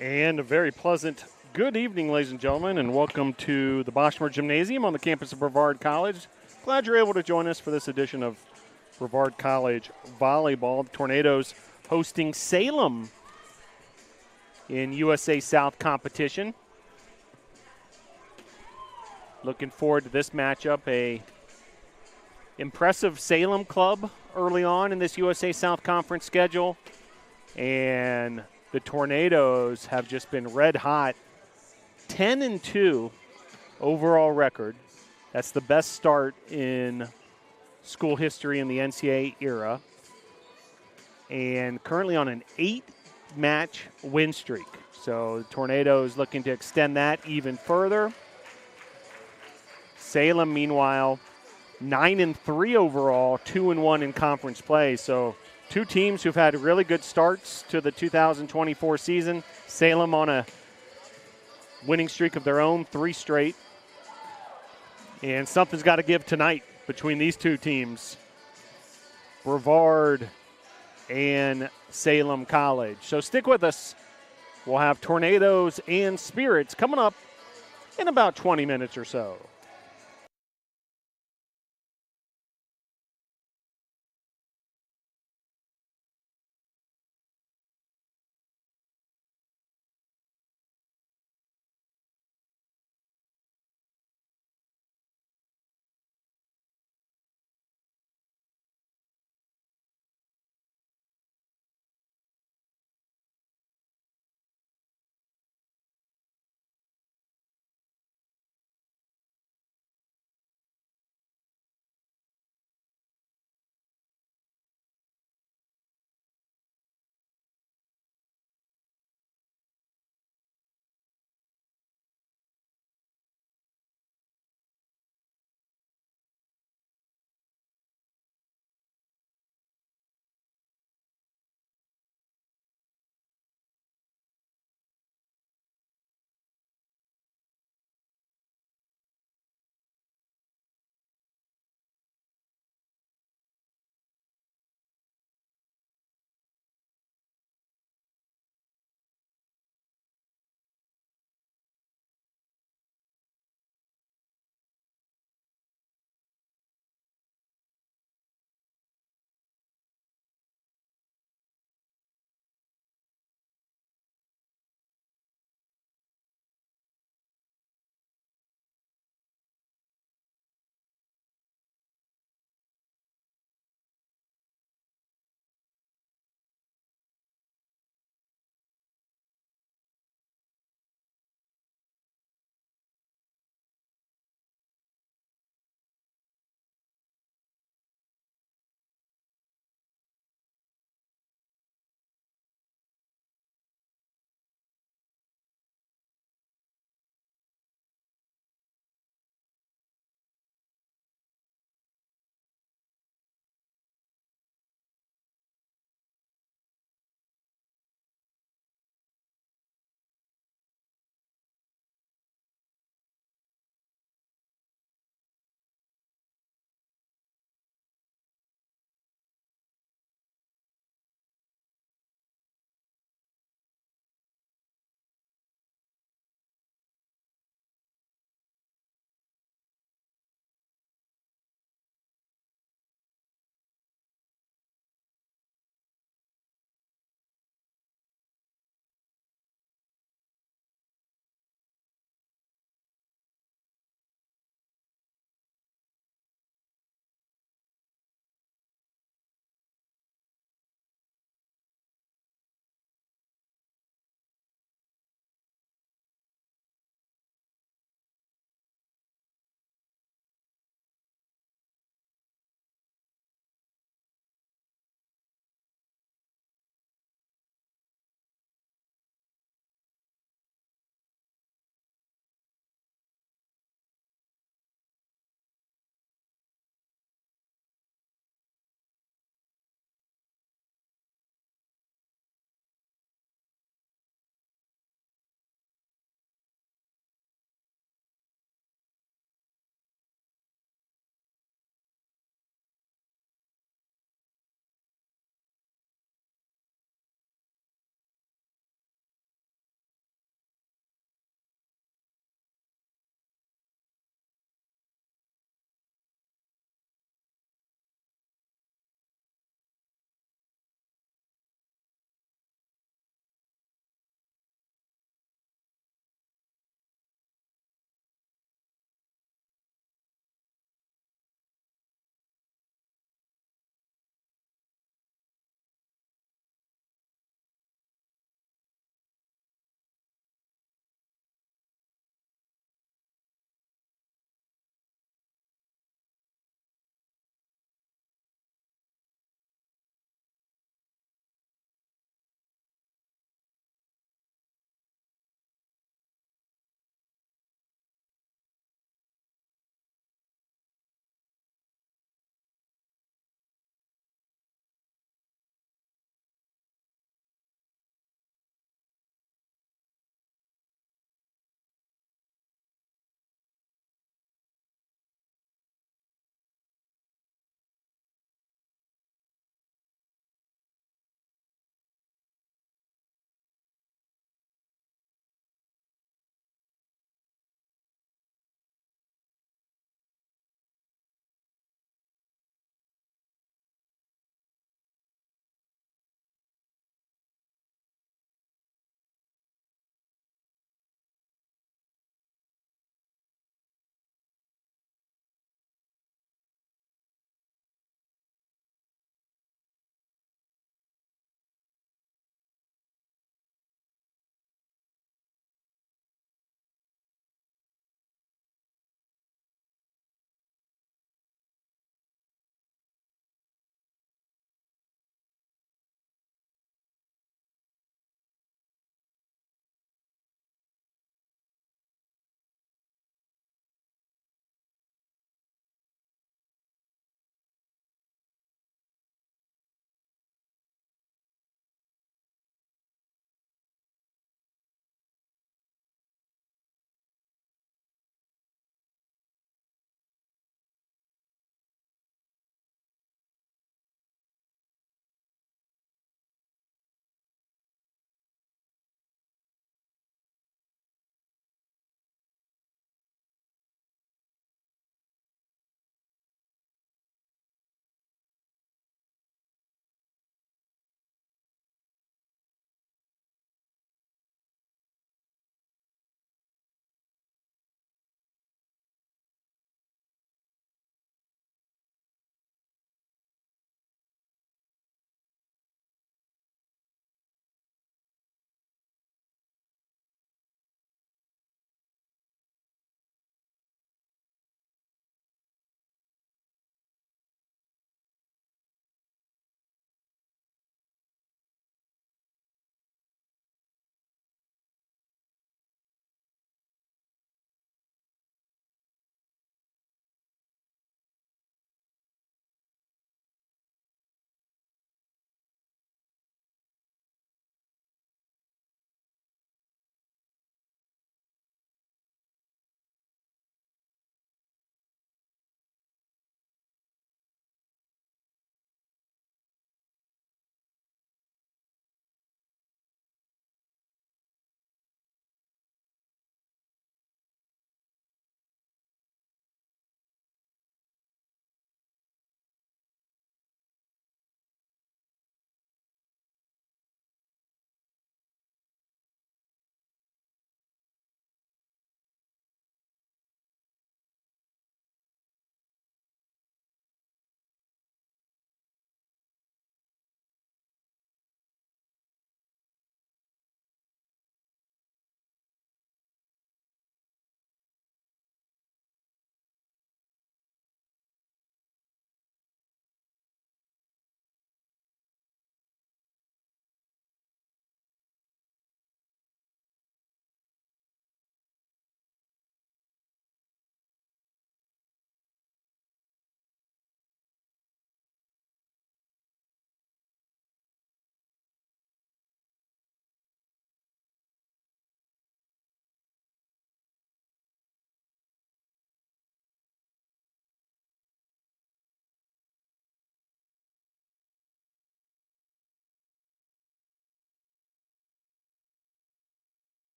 And a very pleasant good evening, ladies and gentlemen, and welcome to the Boschmer Gymnasium on the campus of Brevard College. Glad you're able to join us for this edition of Brevard College Volleyball. The Tornadoes hosting Salem in USA South competition. Looking forward to this matchup. A impressive Salem club early on in this USA South Conference schedule. And the Tornadoes have just been red hot. 10-2 overall record. That's the best start in school history in the NCAA era. And currently on an 8-match win streak. So the Tornadoes looking to extend that even further. Salem, meanwhile, 9-3 overall, 2-1 in conference play. So two teams who've had really good starts to the 2024 season. Salem on a winning streak of their own, 3 straight. And something's got to give tonight between these two teams, Brevard and Salem College. So stick with us. We'll have Tornadoes and Spirits coming up in about 20 minutes or so.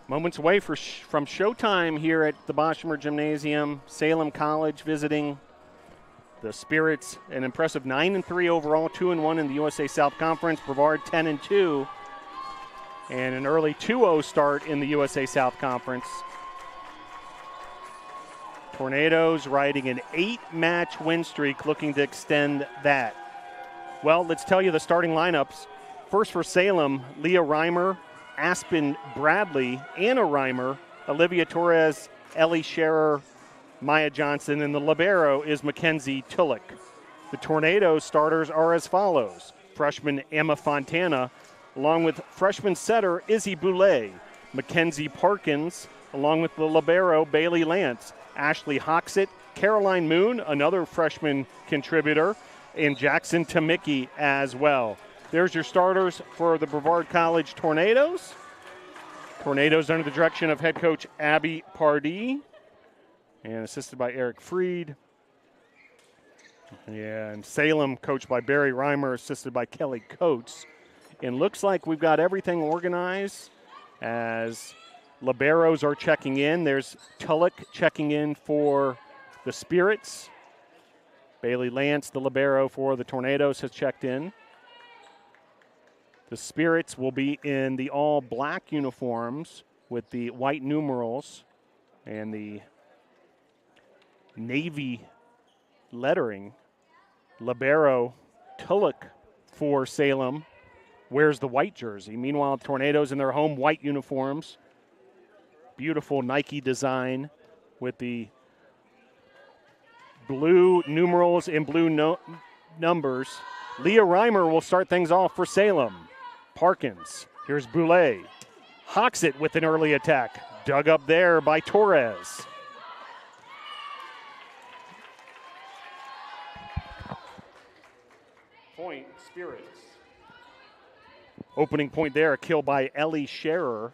Moments away from showtime here at the Boshemer Gymnasium. Salem College visiting the Spirits, an impressive 9-3 overall, 2-1 in the USA South Conference. Brevard 10-2, and an early 2-0 start in the USA South Conference. Tornadoes riding an 8-match win streak, looking to extend that. Well, let's tell you the starting lineups. First for Salem, Leah Reimer, Aspen Bradley, Anna Reimer, Olivia Torres, Ellie Scherer, Maya Johnson, and the libero is Mackenzie Tulloch. The Tornadoes starters are as follows. Freshman Emma Fontana, along with freshman setter Izzy Boulay, Mackenzie Parkins, along with the libero Bailey Lance, Ashley Hoxett, Caroline Moon, another freshman contributor, and Jackson Tamicki as well. There's your starters for the Brevard College Tornadoes. Tornadoes under the direction of head coach Abby Pardee and assisted by Eric Freed. And Salem coached by Barry Reimer, assisted by Kelly Coates. And looks like we've got everything organized as liberos are checking in. There's Tulloch checking in for the Spirits. Bailey Lance, the libero for the Tornadoes, has checked in. The Spirits will be in the all-black uniforms with the white numerals and the navy lettering. Libero Tulloch for Salem wears the white jersey. Meanwhile, Tornadoes in their home white uniforms. Beautiful Nike design with the blue numerals and blue numbers. Leah Reimer will start things off for Salem. Parkins, here's Boulay. Hoxett with an early attack. Dug up there by Torres. Point, Spirits. Opening point there, a kill by Ellie Scherer.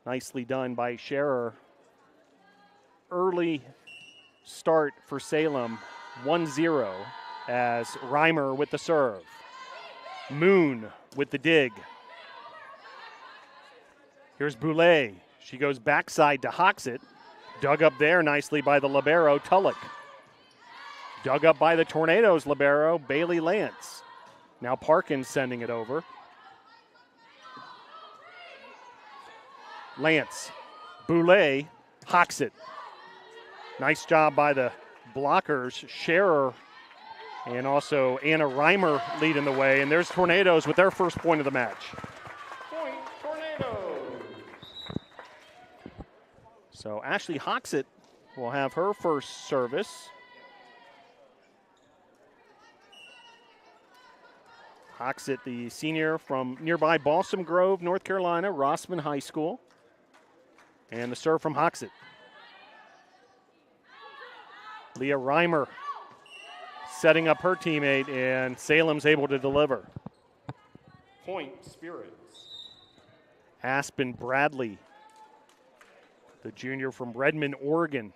Nicely done by Scherer. Early start for Salem, 1-0 as Reimer with the serve. Moon with the dig. Here's Boulay. She goes backside to Hoxett. Dug up there nicely by the libero, Tulloch. Dug up by the Tornadoes libero, Bailey Lance. Now Parkins sending it over. Lance, Boulay, Hoxett. Nice job by the blockers, Scherer and also Anna Reimer leading the way. And there's Tornadoes with their first point of the match. Point, Tornadoes. So Ashley Hoxett will have her first service. Hoxett, the senior from nearby Balsam Grove, North Carolina, Rossman High School. And the serve from Hoxett. Leah Reimer setting up her teammate, and Salem's able to deliver. Point, Spirits. Aspen Bradley, the junior from Redmond, Oregon,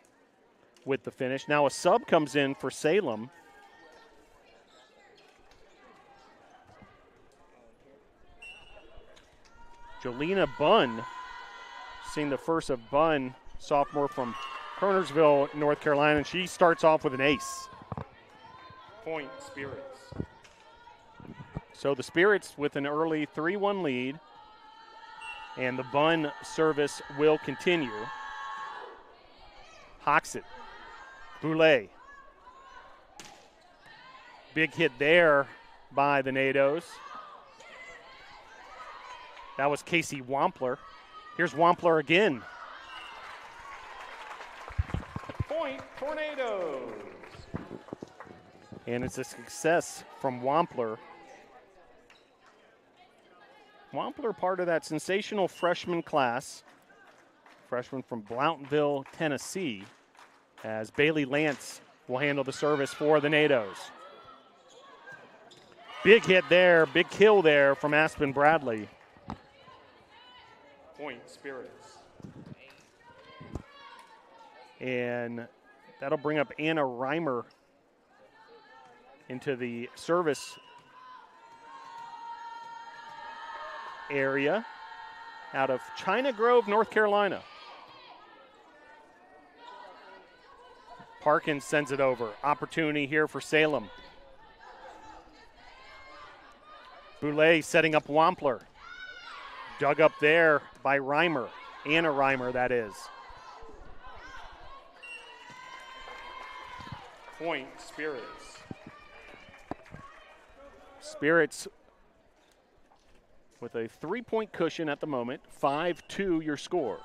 with the finish. Now a sub comes in for Salem. Jolena Bunn, seeing the first of Bunn, sophomore from Kernersville, North Carolina, and she starts off with an ace. Point, Spirits. So the Spirits with an early 3-1 lead, and the Bunn service will continue. Hoxett, Boulay. Big hit there by the Nados. That was Casey Wampler. Here's Wampler again. Point, Tornadoes. And it's a success from Wampler. Wampler, part of that sensational freshman class. Freshman from Blountville, Tennessee, as Bailey Lance will handle the service for the Nados. Big hit there, big kill there from Aspen Bradley. Point, Spirits. And that'll bring up Anna Reimer into the service area out of China Grove, North Carolina. Parkins sends it over. Opportunity here for Salem. Boulay setting up Wampler. Dug up there by Reimer. Anna Reimer, that is. Point, Spirits. Spirits with a 3-point cushion at the moment. 5-2 your score.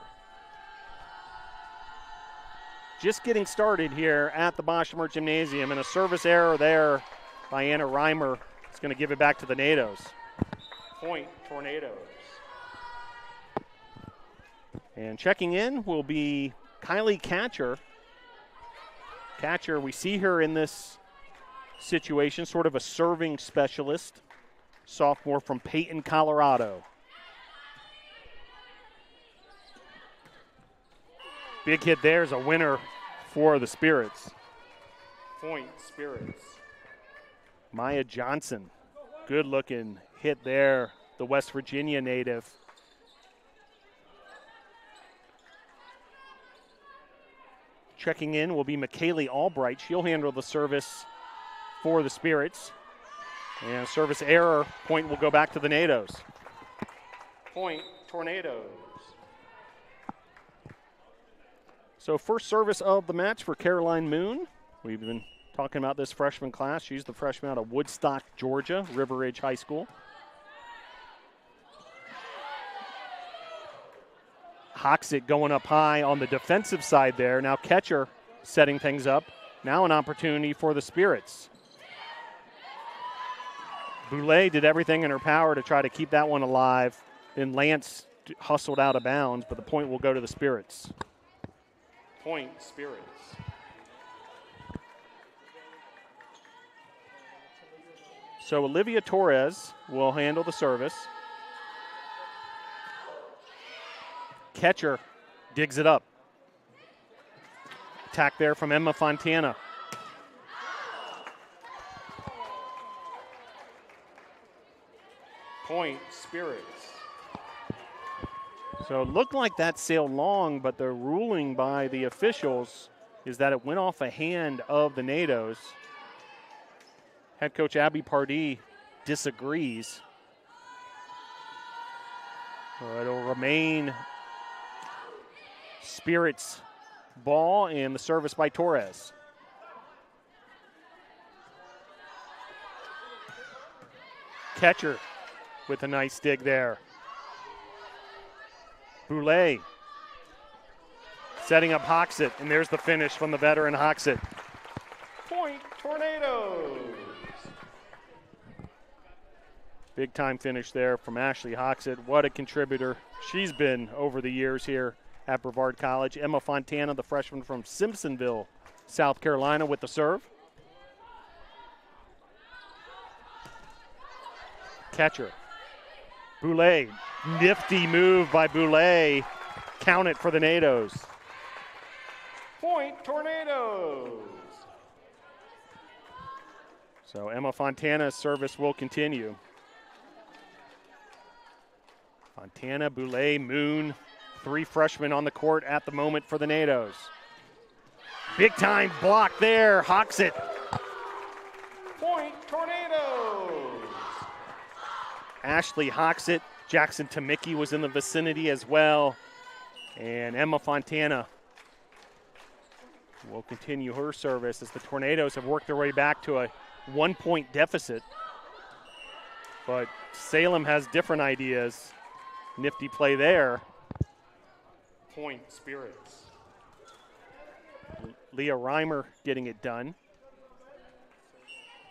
Just getting started here at the Boschmer Gymnasium, and a service error there by Anna Reimer. It's going to give it back to the Nados. Point, Tornadoes. And checking in will be Kylie Catcher. Catcher, we see her in this situation, sort of a serving specialist. Sophomore from Peyton, Colorado. Big hit there is a winner for the Spirits. Point, Spirits. Maya Johnson, good looking hit there, the West Virginia native. Checking in will be McKaylee Albright. She'll handle the service for the Spirits. And service error, point will go back to the Nados. Point, Tornadoes. So first service of the match for Caroline Moon. We've been talking about this freshman class. She's the freshman out of Woodstock, Georgia, River Ridge High School. Hoxit going up high on the defensive side there. Now Ketcher setting things up. Now an opportunity for the Spirits. Boulay did everything in her power to try to keep that one alive. Then Lance hustled out of bounds, but the point will go to the Spirits. Point, Spirits. So Olivia Torres will handle the service. Catcher digs it up. Attack there from Emma Fontana. Point, Spirits. So it looked like that sailed long, but the ruling by the officials is that it went off a hand of the Nados. Head coach Abby Pardee disagrees. So it'll remain Spirits ball and the service by Torres. Catcher with a nice dig there. Boulay setting up Hoxit, and there's the finish from the veteran Hoxit. Point, Tornadoes. Big time finish there from Ashley Hoxit. What a contributor she's been over the years here at Brevard College. Emma Fontana, the freshman from Simpsonville, South Carolina, with the serve. Catcher. Boulay, nifty move by Boulay. Count it for the Nados. Point, Tornadoes. So Emma Fontana's service will continue. Fontana, Boulay, Moon, 3 freshmen on the court at the moment for the Nados. Big time block there, Hoxit. Point, Tornadoes. Ashley Hoxit, Jackson Tamicki was in the vicinity as well. And Emma Fontana will continue her service as the Tornadoes have worked their way back to a 1-point deficit. But Salem has different ideas. Nifty play there. Point, Spirits. Leah Reimer getting it done.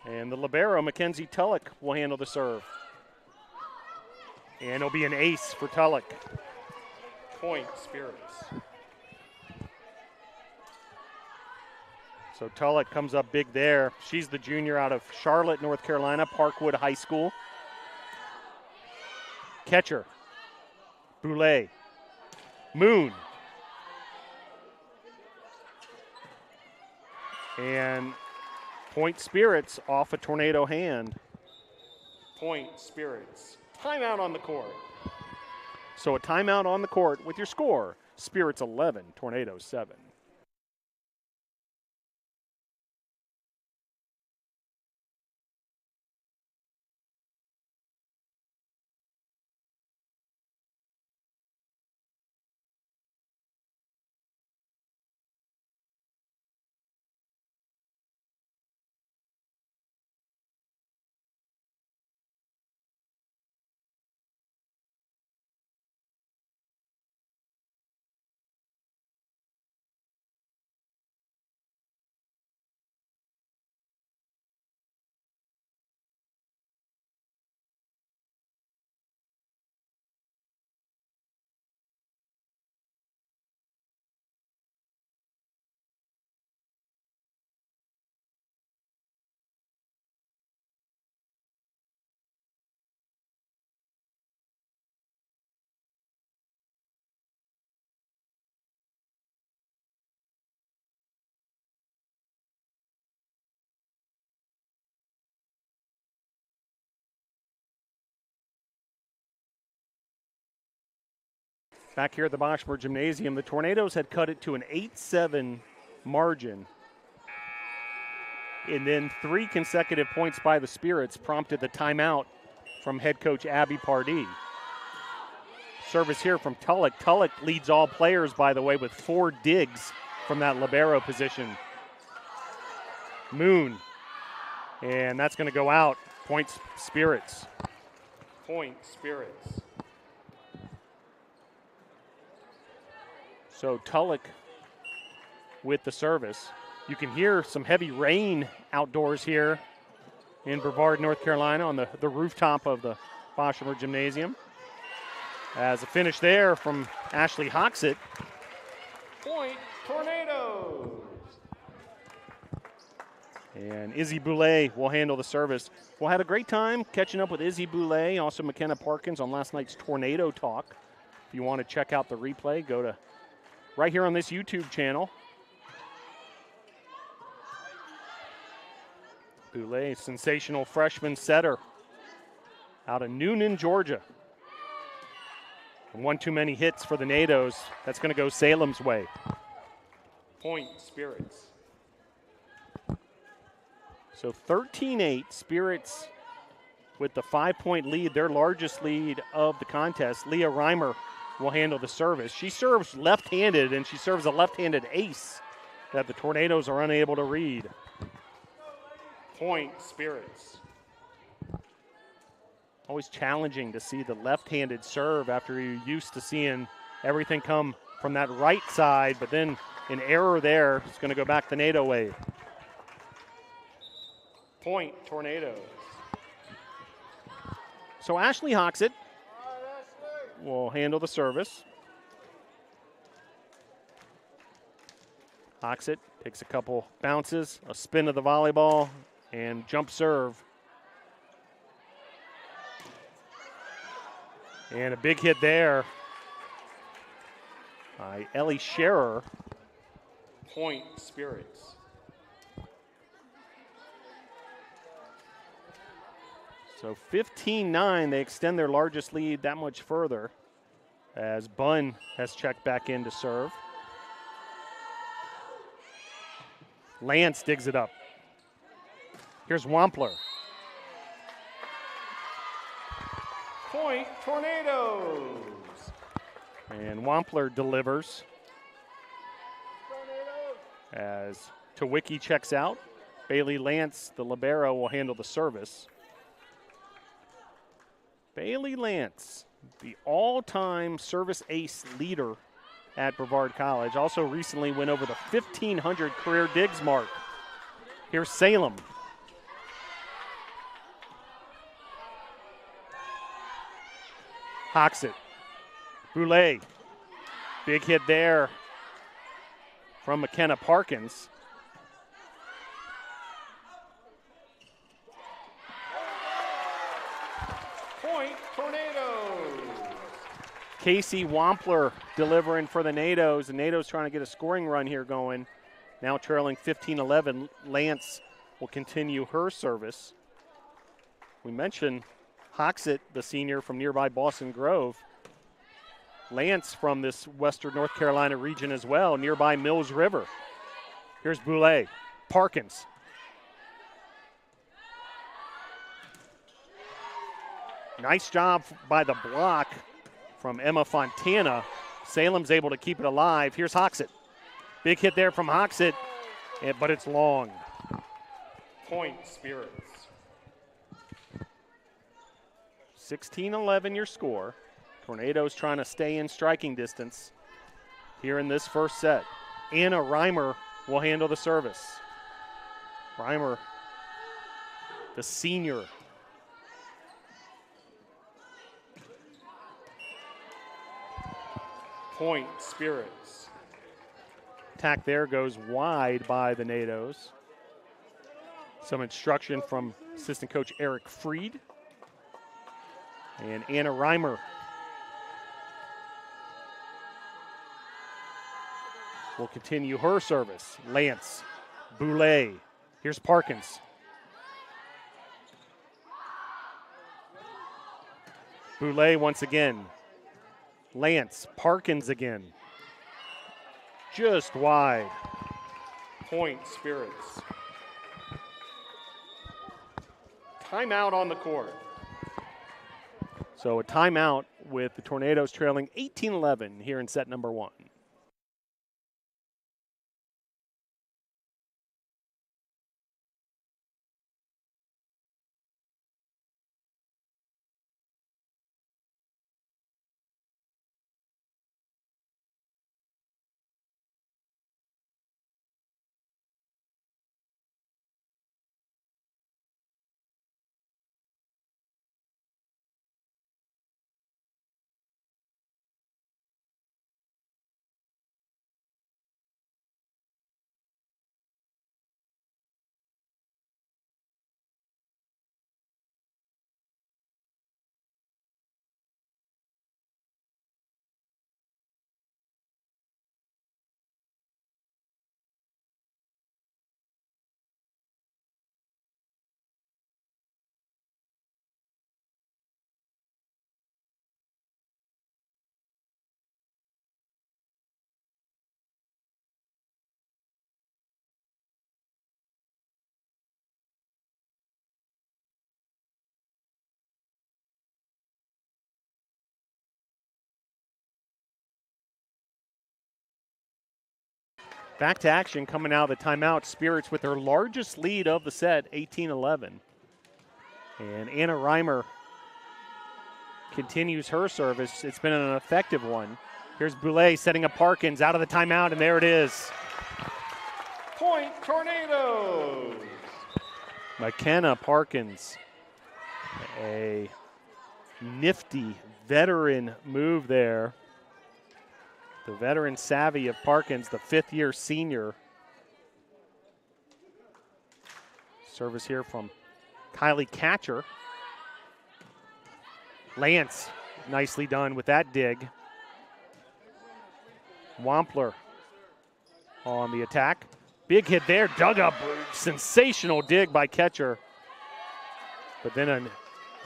And the libero, Mackenzie Tulloch, will handle the serve. And it'll be an ace for Tulloch. Point, Spirits. So Tulloch comes up big there. She's the junior out of Charlotte, North Carolina, Parkwood High School. Catcher. Boulay. Moon. And point, Spirits off a Tornado hand. Point, Spirits. Timeout on the court. So a timeout on the court with your score, Spirits 11, Tornadoes 7. Back here at the Boschmer Gymnasium, the Tornadoes had cut it to an 8-7 margin. And then 3 consecutive points by the Spirits prompted the timeout from head coach Abby Pardee. Service here from Tulloch. Tulloch leads all players, by the way, with 4 digs from that libero position. Moon. And that's going to go out. Points Spirits. Point Spirits. So Tulloch with the service. You can hear some heavy rain outdoors here in Brevard, North Carolina on the rooftop of the Boschmer Gymnasium. As a finish there from Ashley Hoxett. Point Tornadoes. And Izzy Boulay will handle the service. We'll have a great time catching up with Izzy Boulay, also McKenna Parkins on last night's Tornado Talk. If you want to check out the replay, go to right here on this YouTube channel. Boulay, sensational freshman setter out of Noonan, Georgia. And one too many hits for the Nados. That's going to go Salem's way. Point Spirits. So 13-8, Spirits with the 5-point lead, their largest lead of the contest. Leah Reimer will handle the service. She serves left-handed, and she serves a left-handed ace that the Tornadoes are unable to read. Point Spirits. Always challenging to see the left-handed serve after you're used to seeing everything come from that right side, but then an error there is going to go back the Nado way. Point Tornadoes. So Ashley Hoxett will handle the service. Hoxett takes a couple bounces, a spin of the volleyball, and jump serve. And a big hit there by Ellie Scherer. Point Spirits. So 15-9, they extend their largest lead that much further as Bunn has checked back in to serve. Lance digs it up. Here's Wampler. Point Tornadoes. And Wampler delivers as Tawicki checks out. Bailey Lance, the libero, will handle the service. Bailey Lance, the all-time service ace leader at Brevard College. Also recently went over the 1,500 career digs mark. Here's Salem. Hoxett. Boulay. Big hit there from McKenna Parkins. Point Tornadoes. Casey Wampler delivering for the Nados. The Nados trying to get a scoring run here going. Now trailing 15-11. Lance will continue her service. We mentioned Hoxett, the senior from nearby Boston Grove. Lance from this western North Carolina region as well, nearby Mills River. Here's Boulay. Parkins. Nice job by the block from Emma Fontana. Salem's able to keep it alive. Here's Hoxett. Big hit there from Hoxett, but it's long. Point Spirits. 16-11 your score. Tornadoes trying to stay in striking distance here in this first set. Anna Reimer will handle the service. Reimer, the senior. Point Spirits. Attack there goes wide by the NATOs. Some instruction from assistant coach Eric Freed. And Anna Reimer will continue her service. Lance, Boulay. Here's Parkins. Boulay once again. Lance, Parkins again. Just wide. Point Spirits. Timeout on the court. So a timeout with the Tornadoes trailing 18-11 here in set number 1. Back to action coming out of the timeout. Spirits with their largest lead of the set, 18-11. And Anna Reimer continues her service. It's been an effective one. Here's Boulay setting up Parkins out of the timeout, and there it is. Point Tornadoes. McKenna Parkins. A nifty veteran move there. The veteran savvy of Parkins, the fifth-year senior. Service here from Kylie Catcher. Lance, nicely done with that dig. Wampler on the attack. Big hit there, dug up. Sensational dig by Catcher. But then a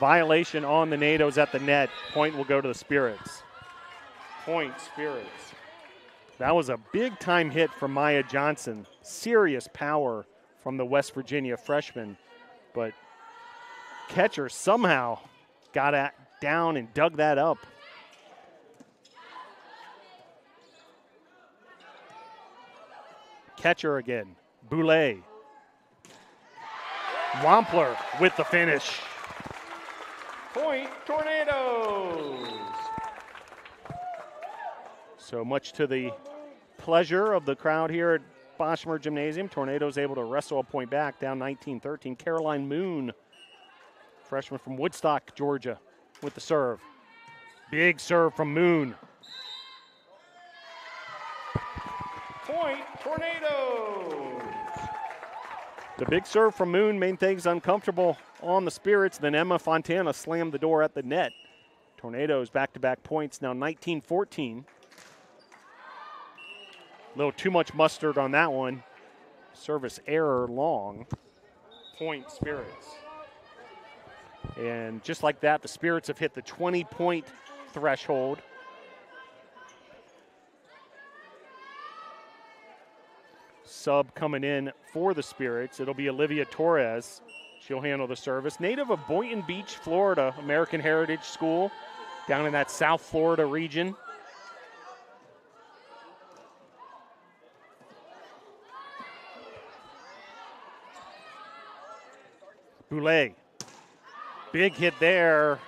violation on the NATOs at the net. Point will go to the Spirits. Point Spirits. That was a big-time hit from Maya Johnson. Serious power from the West Virginia freshman. But Catcher somehow got down and dug that up. Catcher again. Boulay. Wampler with the finish. Point Tornadoes. So much to the pleasure of the crowd here at Boschmer Gymnasium. Tornadoes able to wrestle a point back, down 19-13. Caroline Moon, freshman from Woodstock, Georgia, with the serve. Big serve from Moon. Point Tornadoes. The big serve from Moon made things uncomfortable on the Spirits. Then Emma Fontana slammed the door at the net. Tornadoes back-to-back points, now 19-14. A little too much mustard on that one. Service error long. Point Spirits. And just like that, the Spirits have hit the 20-point threshold. sub coming in for the Spirits. It'll be Olivia Torres. She'll handle the service. Native of Boynton Beach, Florida, American Heritage School, down in that South Florida region. Boulay. Big hit there.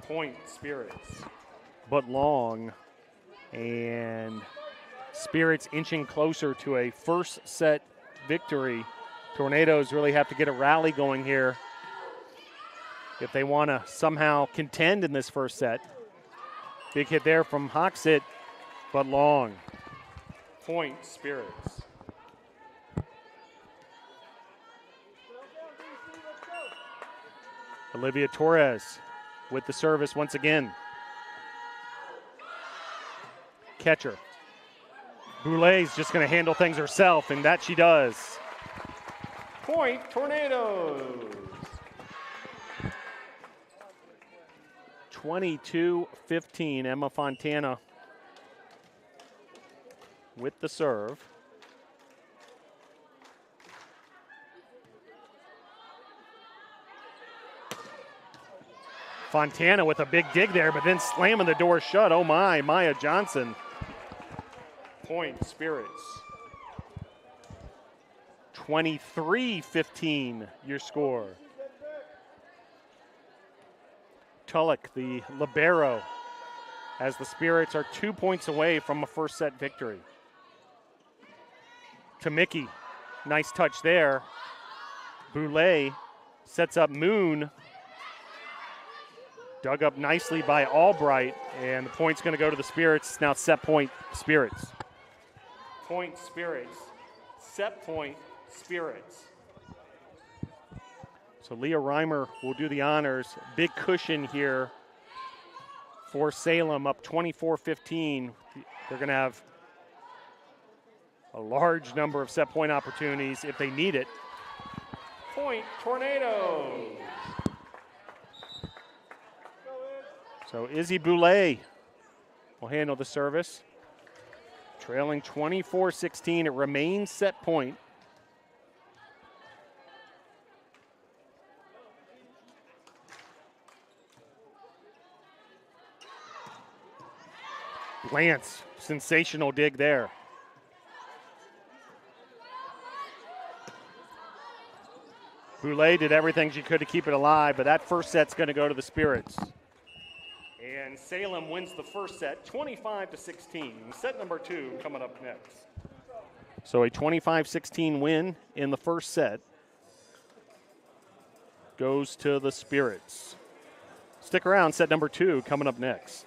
Point Spirits. But long. And Spirits inching closer to a first set victory. Tornadoes really have to get a rally going here if they want to somehow contend in this first set. Big hit there from Hoxit, but long. Point Spirits. Olivia Torres with the service once again. Catcher. Boulay's just going to handle things herself, and that she does. Point Tornadoes. 22-15, Emma Fontana with the serve. Fontana with a big dig there, but then slamming the door shut. Oh my, Maya Johnson. Point Spirits. 23-15, your score. Tulloch, the libero, as the Spirits are 2 points away from a first set victory. Tamicki, nice touch there. Boulay sets up Moon. Dug up nicely by Albright, and the point's going to go to the Spirits. Now set point Spirits. Point Spirits. Set point Spirits. So Leah Reimer will do the honors. Big cushion here for Salem, up 24-15. They're going to have a large number of set point opportunities if they need it. Point Tornadoes. So Izzy Boulay will handle the service. Trailing 24-16, it remains set point. Lance, sensational dig there. Boulay did everything she could to keep it alive, but that first set's going to go to the Spirits. And Salem wins the first set, 25-16. Set number 2 coming up next. So a 25-16 win in the first set goes to the Spirits. Stick around, set number 2 coming up next.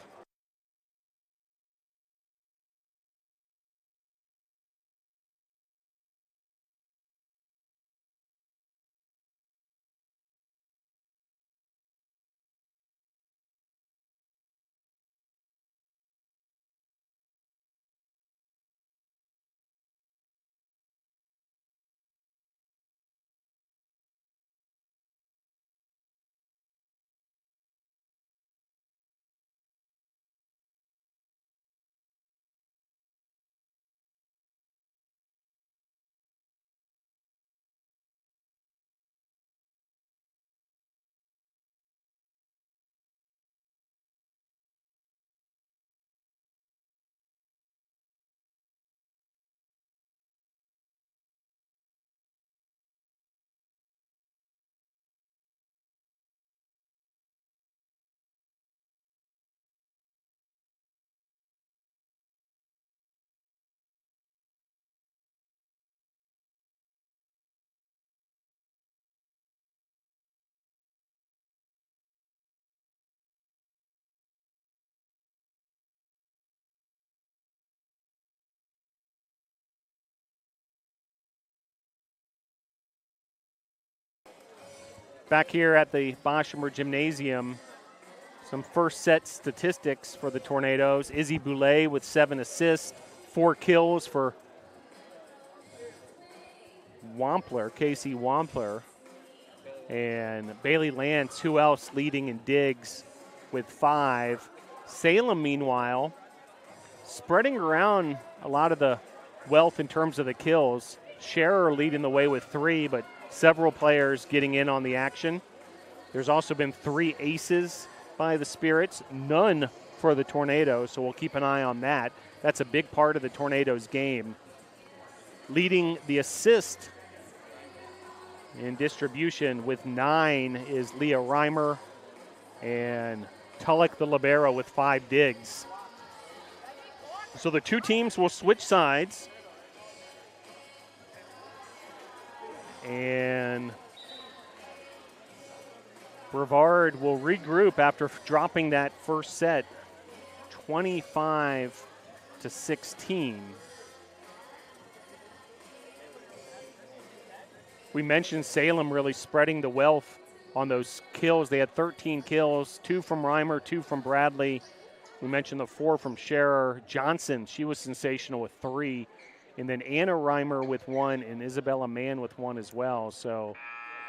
Back here at the Boshemer Gymnasium, some first set statistics for the Tornadoes. Izzy Boulay with 7 assists, 4 kills for Wampler, Casey Wampler. And Bailey Lance, who else leading in digs with 5. Salem, meanwhile, spreading around a lot of the wealth in terms of the kills. Scherer leading the way with 3, but several players getting in on the action. There's also been 3 aces by the Spirits, none for the Tornadoes, so we'll keep an eye on that. That's a big part of the Tornadoes game. Leading the assist in distribution with 9 is Leah Reimer, and Tulloch the libero with 5 digs. So the two teams will switch sides. And Brevard will regroup after dropping that first set 25-16. We mentioned Salem really spreading the wealth on those kills. They had 13 kills, 2 from Reimer, 2 from Bradley. We mentioned the 4 from Scherer. Johnson, she was sensational with 3. And then Anna Reimer with 1 and Isabella Mann with 1 as well. So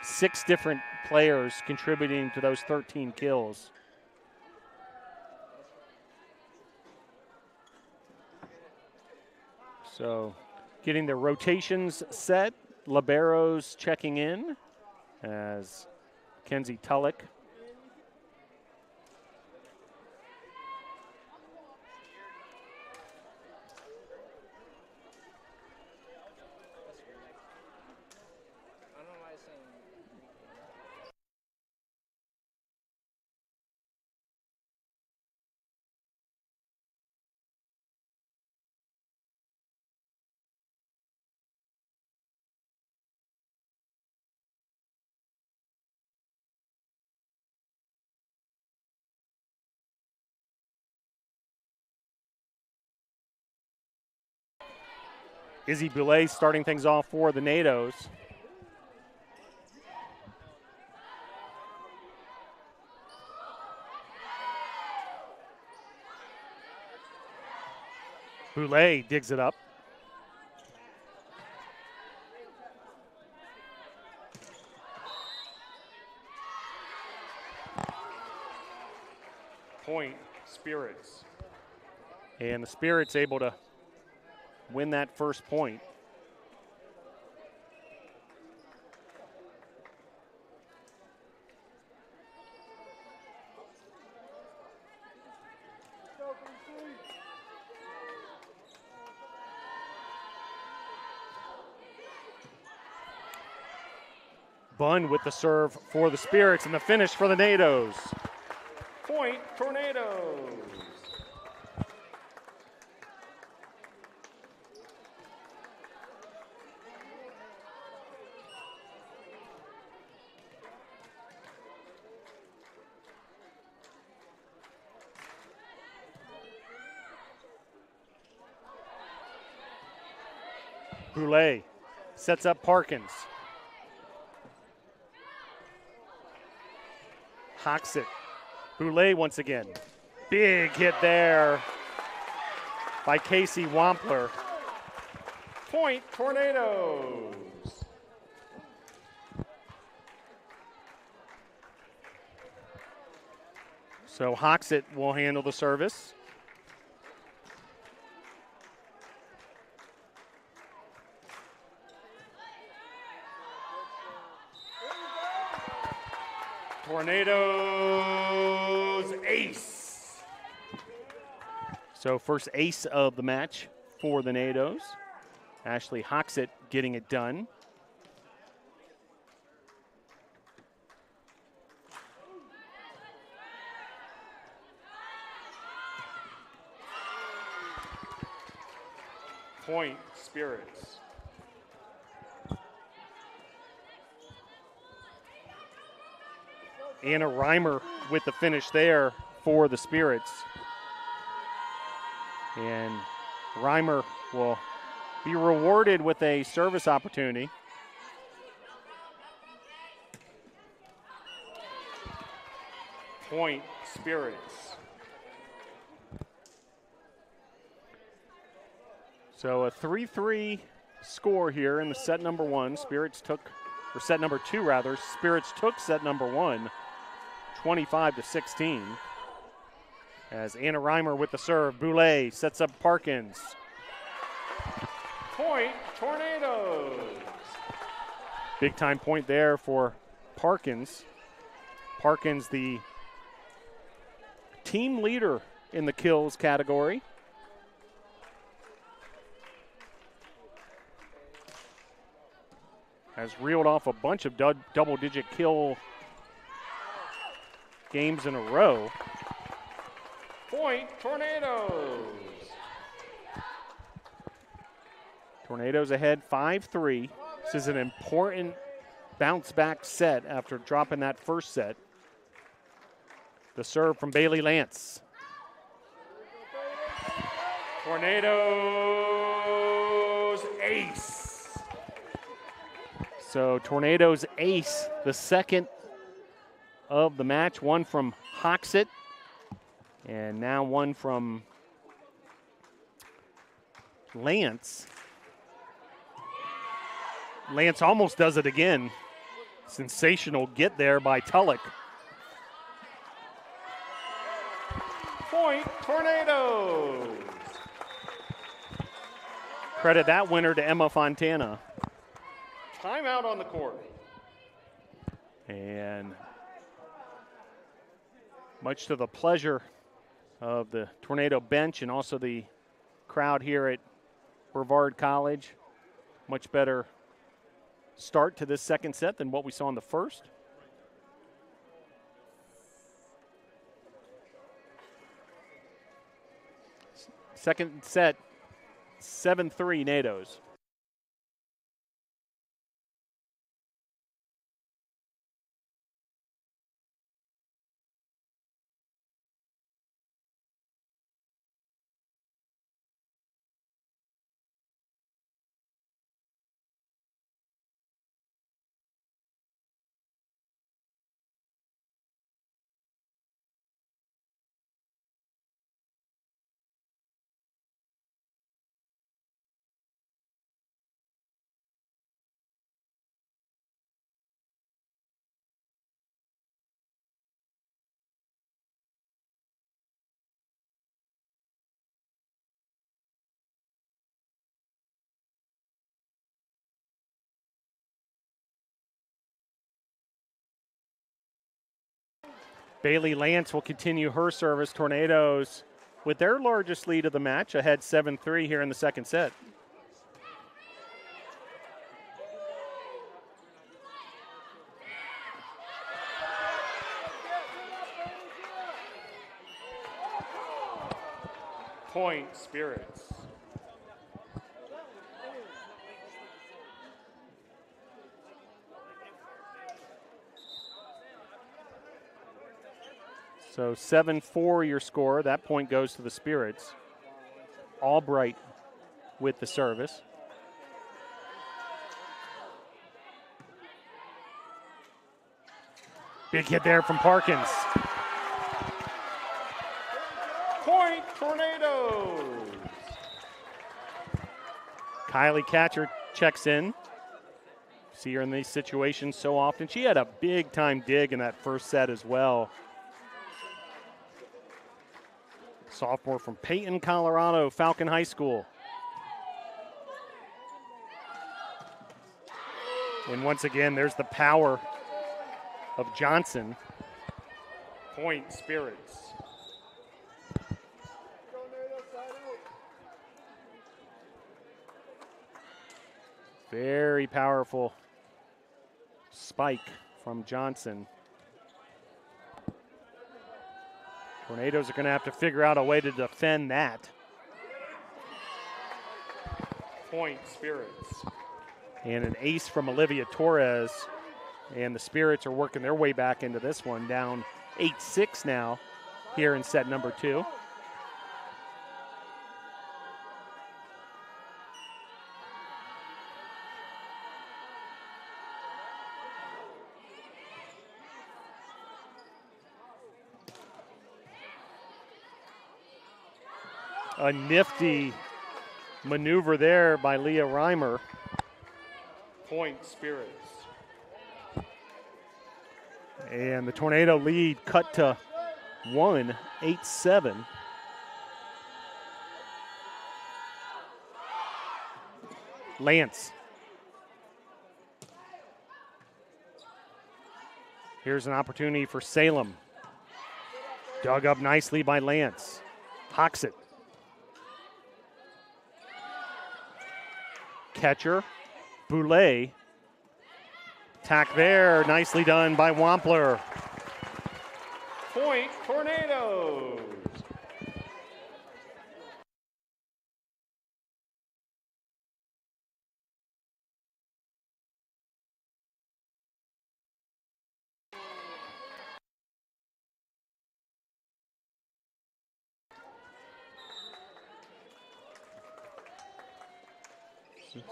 6 different players contributing to those 13 kills. So getting the rotations set. Liberos checking in as Kenzie Tulloch. Izzy Boulay starting things off for the NATOs. Boulay digs it up. Point, Spirits. And the Spirits able to win that first point. Bunn with the serve for the Spirits and the finish for the NATOs. Point, Tornadoes. Boulay sets up Parkins. Hawks it. Boulay once again. Big hit there by Casey Wampler. Point, Tornadoes. So Hoxit will handle the service. Tornadoes ace. So first ace of the match for the NATOs. Ashley Hoxit getting it done. Point, Spirits. Anna Reimer with the finish there for the Spirits. And Reimer will be rewarded with a service opportunity. Point, Spirits. So a 3-3 score here in the set number 1. Spirits took, or set number 2 rather. Spirits took set number 1, 25-16. As Anna Reimer with the serve. Boulay sets up Parkins. Point, Tornadoes. Big time point there for Parkins. Parkins, the team leader in the kills category. Has reeled off a bunch of double-digit kill games in a row. Point, Tornadoes. Tornadoes ahead 5-3. This is an important bounce-back set after dropping that first set. The serve from Bailey Lance. Tornadoes ace. So Tornadoes ace, the second of the match. One from Hoxett, and now one from Lance. Lance almost does it again. Sensational get there by Tulloch. Point, Tornadoes. Credit that winner to Emma Fontana. Timeout on the court. And much to the pleasure of the Tornado bench and also the crowd here at Brevard College, much better start to this second set than what we saw in the first. Second set, 7-3 NATOs. Bailey Lance will continue her service. Tornadoes with their largest lead of the match, ahead 7-3 here in the second set. Point, Spirits. So 7-4 your score. That point goes to the Spirits. Albright with the service. Big hit there from Parkins. Point, Tornadoes. Kylie Catcher checks in. See her in these situations so often. She had a big time dig in that first set as well. Sophomore from Peyton, Colorado, Falcon High School. And once again, there's the power of Johnson. Point, Spirits. Very powerful spike from Johnson. Tornadoes are going to have to figure out a way to defend that. Point, Spirits. And an ace from Olivia Torres. And the Spirits are working their way back into this one, down 8-6 now here in set number 2. A nifty maneuver there by Leah Reimer. Point, Spirits. And the Tornado lead cut to 1, 8-7. Lance. Here's an opportunity for Salem. Dug up nicely by Lance. Hawks it. Catcher, Boulay. Tack there, nicely done by Wampler. Point, Tornadoes.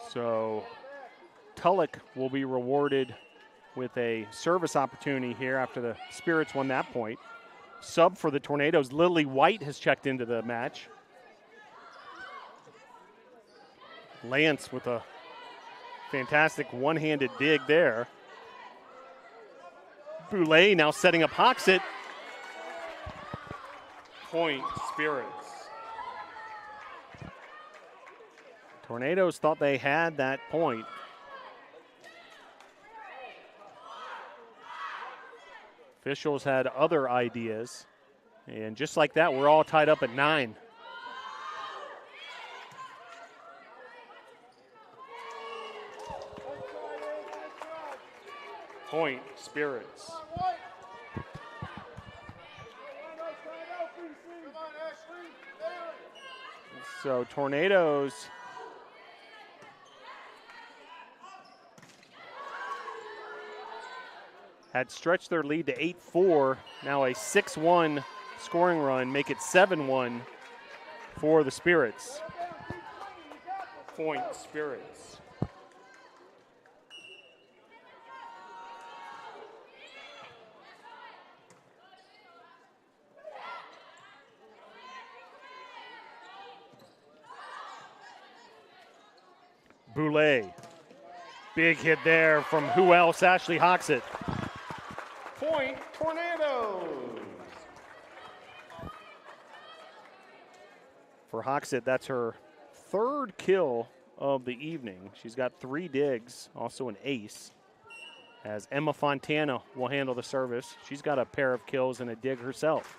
So Tulloch will be rewarded with a service opportunity here after the Spirits won that point. Sub for the Tornadoes, Lily White has checked into the match. Lance with a fantastic one-handed dig there. Boulay now setting up Hoxit. Point, Spirits. Tornadoes thought they had that point. Officials had other ideas. And just like that, we're all tied up at 9. Point, Spirits. So Tornadoes had stretched their lead to 8-4. Now a 6-1 scoring run, make it 7-1 for the Spirits. Point, Spirits. Boulay. Big hit there from who else? Ashley Hoxit. Point, Tornadoes. For Hoxit, that's her 3rd kill of the evening. She's got 3 digs, also an ace. As Emma Fontana will handle the service. She's got a pair of kills and a dig herself.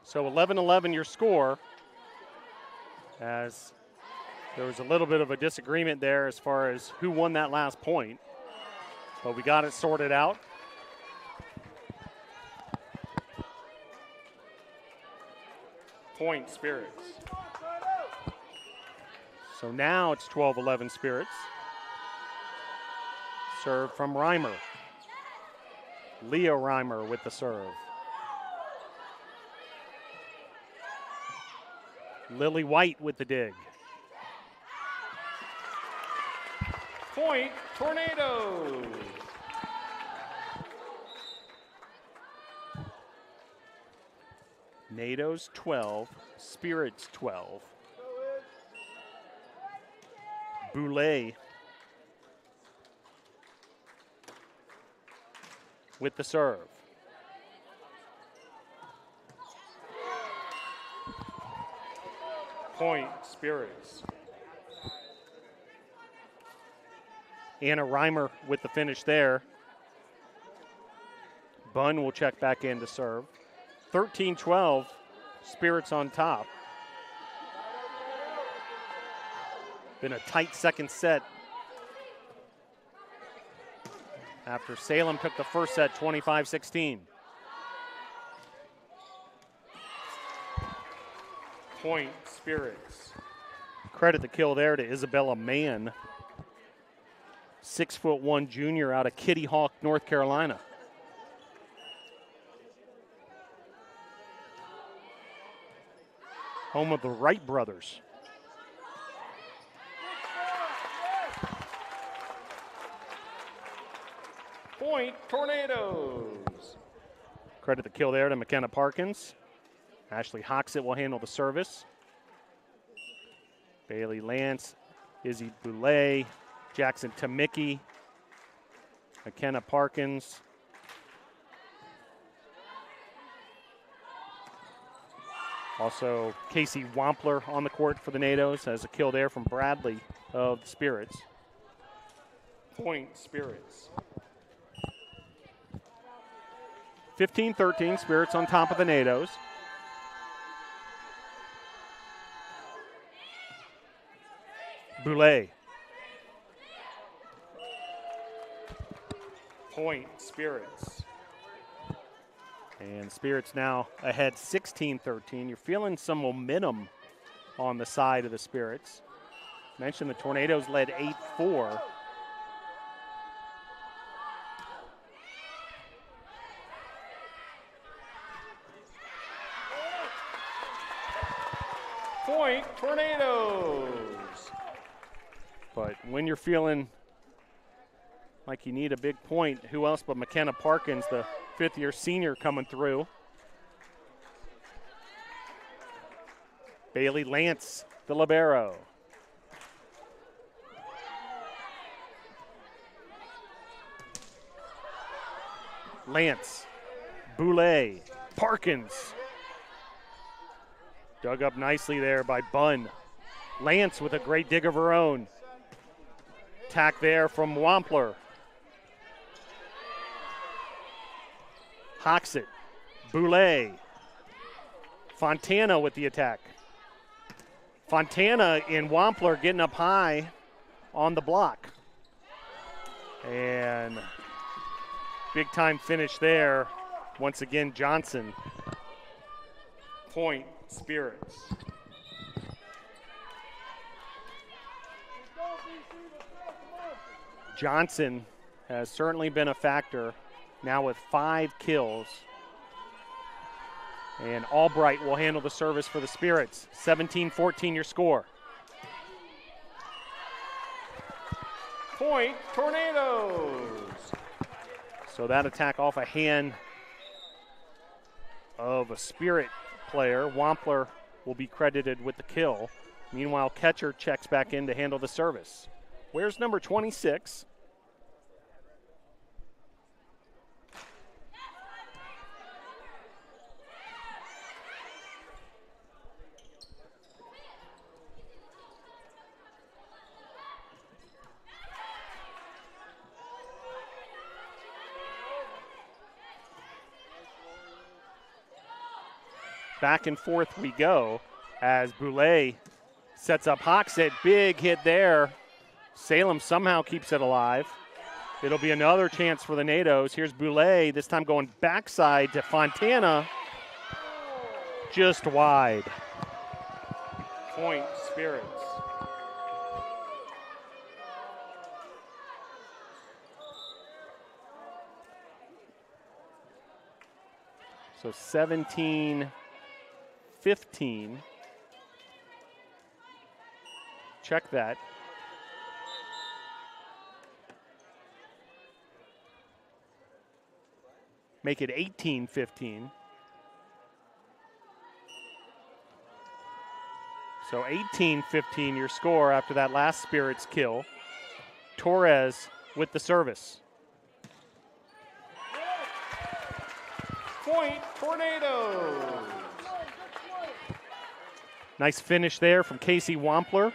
So 11-11 your score, as there was a little bit of a disagreement there as far as who won that last point. But we got it sorted out. Point Spirits. So now it's 12-11 Spirits. Serve from Reimer. Leah Reimer with the serve. Lily White with the dig. Point Tornadoes. NATO's 12, Spirits 12. Boulay with the serve. Point Spirits. Anna Reimer with the finish there. Bunn will check back in to serve. 13-12, Spirits on top. Been a tight second set after Salem took the first set 25-16. Point Spirits. Credit the kill there to Isabella Mann, 6'1" junior out of Kitty Hawk, North Carolina. Home of the Wright brothers. Point Tornadoes. Credit the kill there to McKenna Parkins. Ashley Hoxett will handle the service. Bailey Lance, Izzy Boulay, Jackson Tamicki, McKenna Parkins. Also, Casey Wampler on the court for the NATOs has a kill there from Bradley of the Spirits. Point Spirits. 15-13, Spirits on top of the NATOs. Boulay. Point Spirits. And Spirits now ahead 16-13. You're feeling some momentum on the side of the Spirits. Mentioned the Tornadoes led 8-4. Point Tornadoes. But when you're feeling like you need a big point, who else but McKenna Parkins, the fifth-year senior, coming through. Bailey Lance, the libero. Lance, Boulay, Parkins. Dug up nicely there by Bunn. Lance with a great dig of her own. Attack there from Wampler. Hoxett, Boulay, Fontana with the attack. Fontana and Wampler getting up high on the block. And big time finish there. Once again, Johnson. Point Spirits. Johnson has certainly been a factor, now with 5 kills. And Albright will handle the service for the Spirits. 17-14 your score. Point Tornadoes. So that attack off a hand of a Spirit player. Wampler will be credited with the kill. Meanwhile, catcher checks back in to handle the service. Where's number 26? Back and forth we go as Boulay sets up Hoxett. Big hit there. Salem somehow keeps it alive. It'll be another chance for the NATOs. Here's Boulay, this time going backside to Fontana. Just wide. Point Spirits. So 17-15. Check that. Make it 18-15. So 18-15 your score after that last Spirits kill. Torres with the service. Point Tornadoes. Nice finish there from Casey Wampler.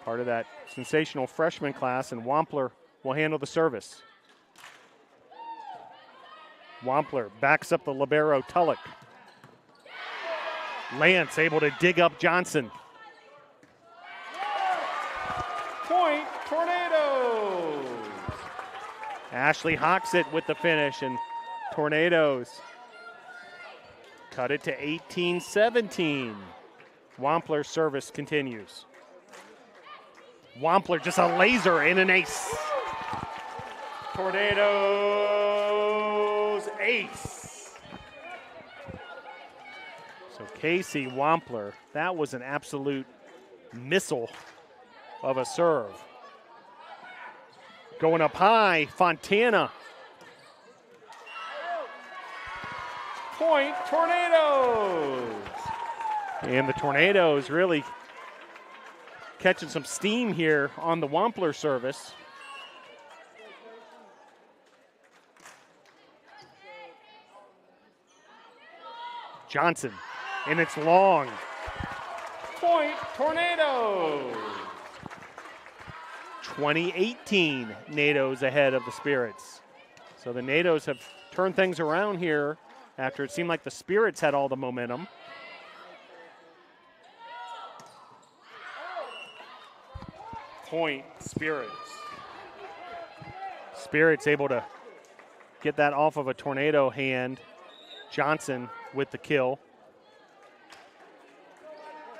Part of that sensational freshman class, and Wampler will handle the service. Wampler backs up the libero Tulloch. Lance able to dig up Johnson. Point Tornadoes. Ashley Hoxett with the finish, and Tornadoes cut it to 18-17. Wampler's service continues. Wampler just a laser and an ace. Tornadoes ace. So Casey Wampler, that was an absolute missile of a serve. Going up high, Fontana. Point Tornadoes. And the Tornadoes really catching some steam here on the Wampler service. Johnson, and it's long. Point Tornadoes. 20-18, NATOs ahead of the Spirits. So the NATOs have turned things around here after it seemed like the Spirits had all the momentum. Point Spirits. Spirits able to get that off of a Tornado hand. Johnson with the kill.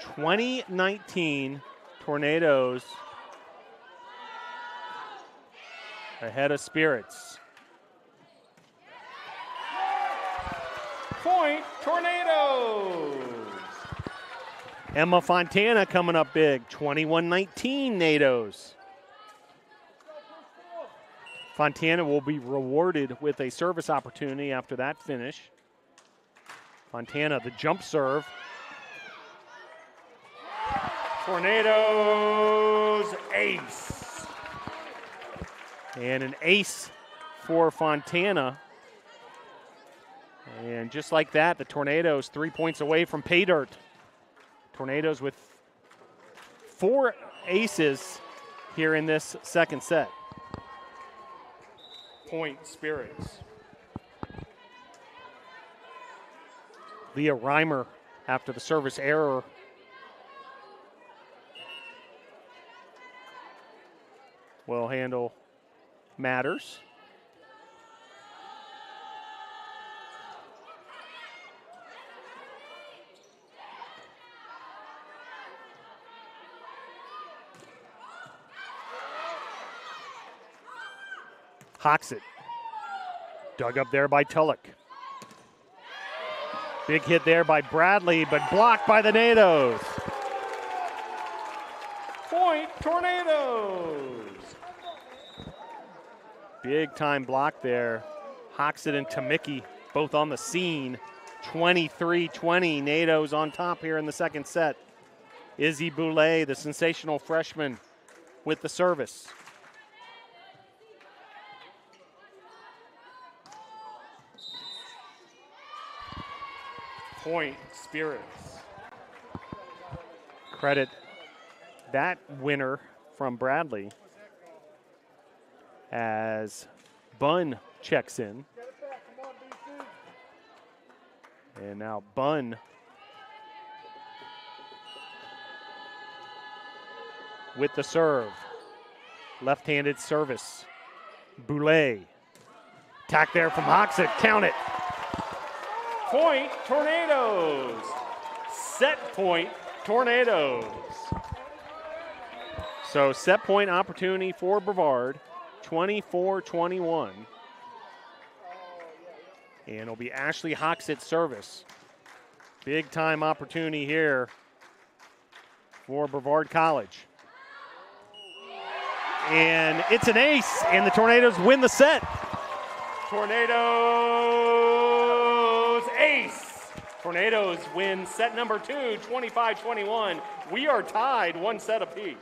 2019 Tornadoes ahead of Spirits. Point Tornadoes. Emma Fontana coming up big. 21-19 NATOs. Fontana will be rewarded with a service opportunity after that finish. Fontana, the jump serve. Tornadoes ace. And an ace for Fontana. And just like that, the Tornadoes 3 points away from pay dirt. Tornadoes with 4 aces here in this second set. Point Spirits. Leah Reimer after the service error. Will handle matters. Hoxett. Dug up there by Tulloch. Big hit there by Bradley, but blocked by the NATOs. Point Tornadoes. Big time block there. Hoxett and Tamicki both on the scene. 23-20, NATOs on top here in the second set. Izzy Boulay, the sensational freshman, with the service. Point Spirits. Credit that winner from Bradley as Bunn checks in. And now Bunn with the serve. Left-handed service. Boulay. Attack there from Hoxett. Count it. Point, Tornadoes. Set point, Tornadoes. So set point opportunity for Brevard, 24-21. And it'll be Ashley Hoxett's service. Big time opportunity here for Brevard College. And it's an ace, and the Tornadoes win the set. Tornadoes ace. Tornadoes win set number 2, 25-21. We are tied 1 set apiece.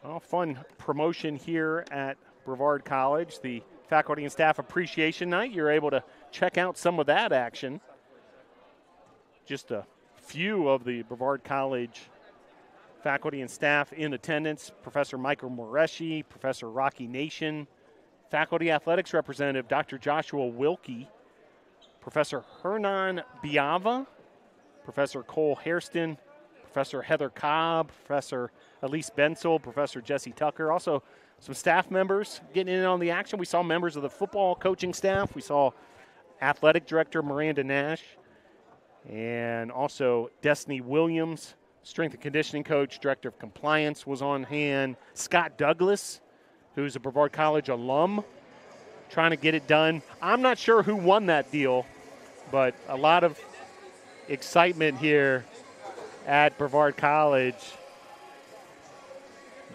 Well, fun promotion here at Brevard College, the Faculty and Staff Appreciation Night. You're able to check out some of that action. Just a few of the Brevard College faculty and staff in attendance. Professor Michael Moreschi, Professor Rocky Nation, Faculty Athletics Representative Dr. Joshua Wilkie, Professor Hernan Biava, Professor Cole Hairston, Professor Heather Cobb, Professor Elise Bensel, Professor Jesse Tucker. Also, some staff members getting in on the action. We saw members of the football coaching staff. We saw athletic director Miranda Nash, and also Destiny Williams, strength and conditioning coach, director of compliance was on hand. Scott Douglas, who's a Brevard College alum, trying to get it done. I'm not sure who won that deal, but a lot of excitement here at Brevard College.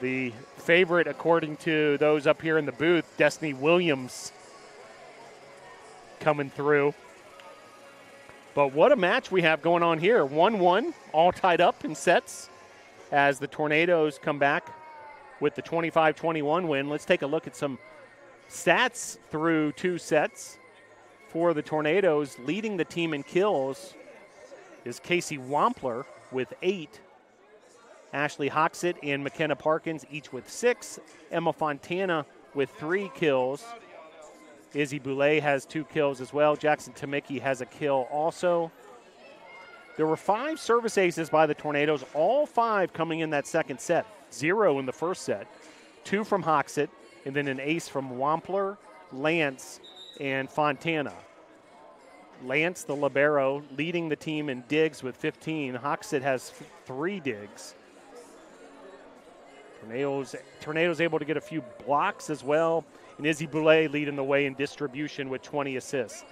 The favorite, according to those up here in the booth, Destiny Williams, coming through. But what a match we have going on here. 1-1, all tied up in sets as the Tornadoes come back with the 25-21 win. Let's take a look at some stats through 2 sets for the Tornadoes. Leading the team in kills is Casey Wampler with 8. Ashley Hoxett and McKenna Parkins each with 6. Emma Fontana with 3 kills. Izzy Boulay has 2 kills as well. Jackson Tamicki has a kill also. There were 5 service aces by the Tornadoes, all 5 coming in that second set. 0 in the first set. 2 from Hoxett, and then an ace from Wampler, Lance, and Fontana. Lance, the libero, leading the team in digs with 15. Hoxett has 3 digs. Tornadoes able to get a few blocks as well. And Izzy Boulay leading the way in distribution with 20 assists.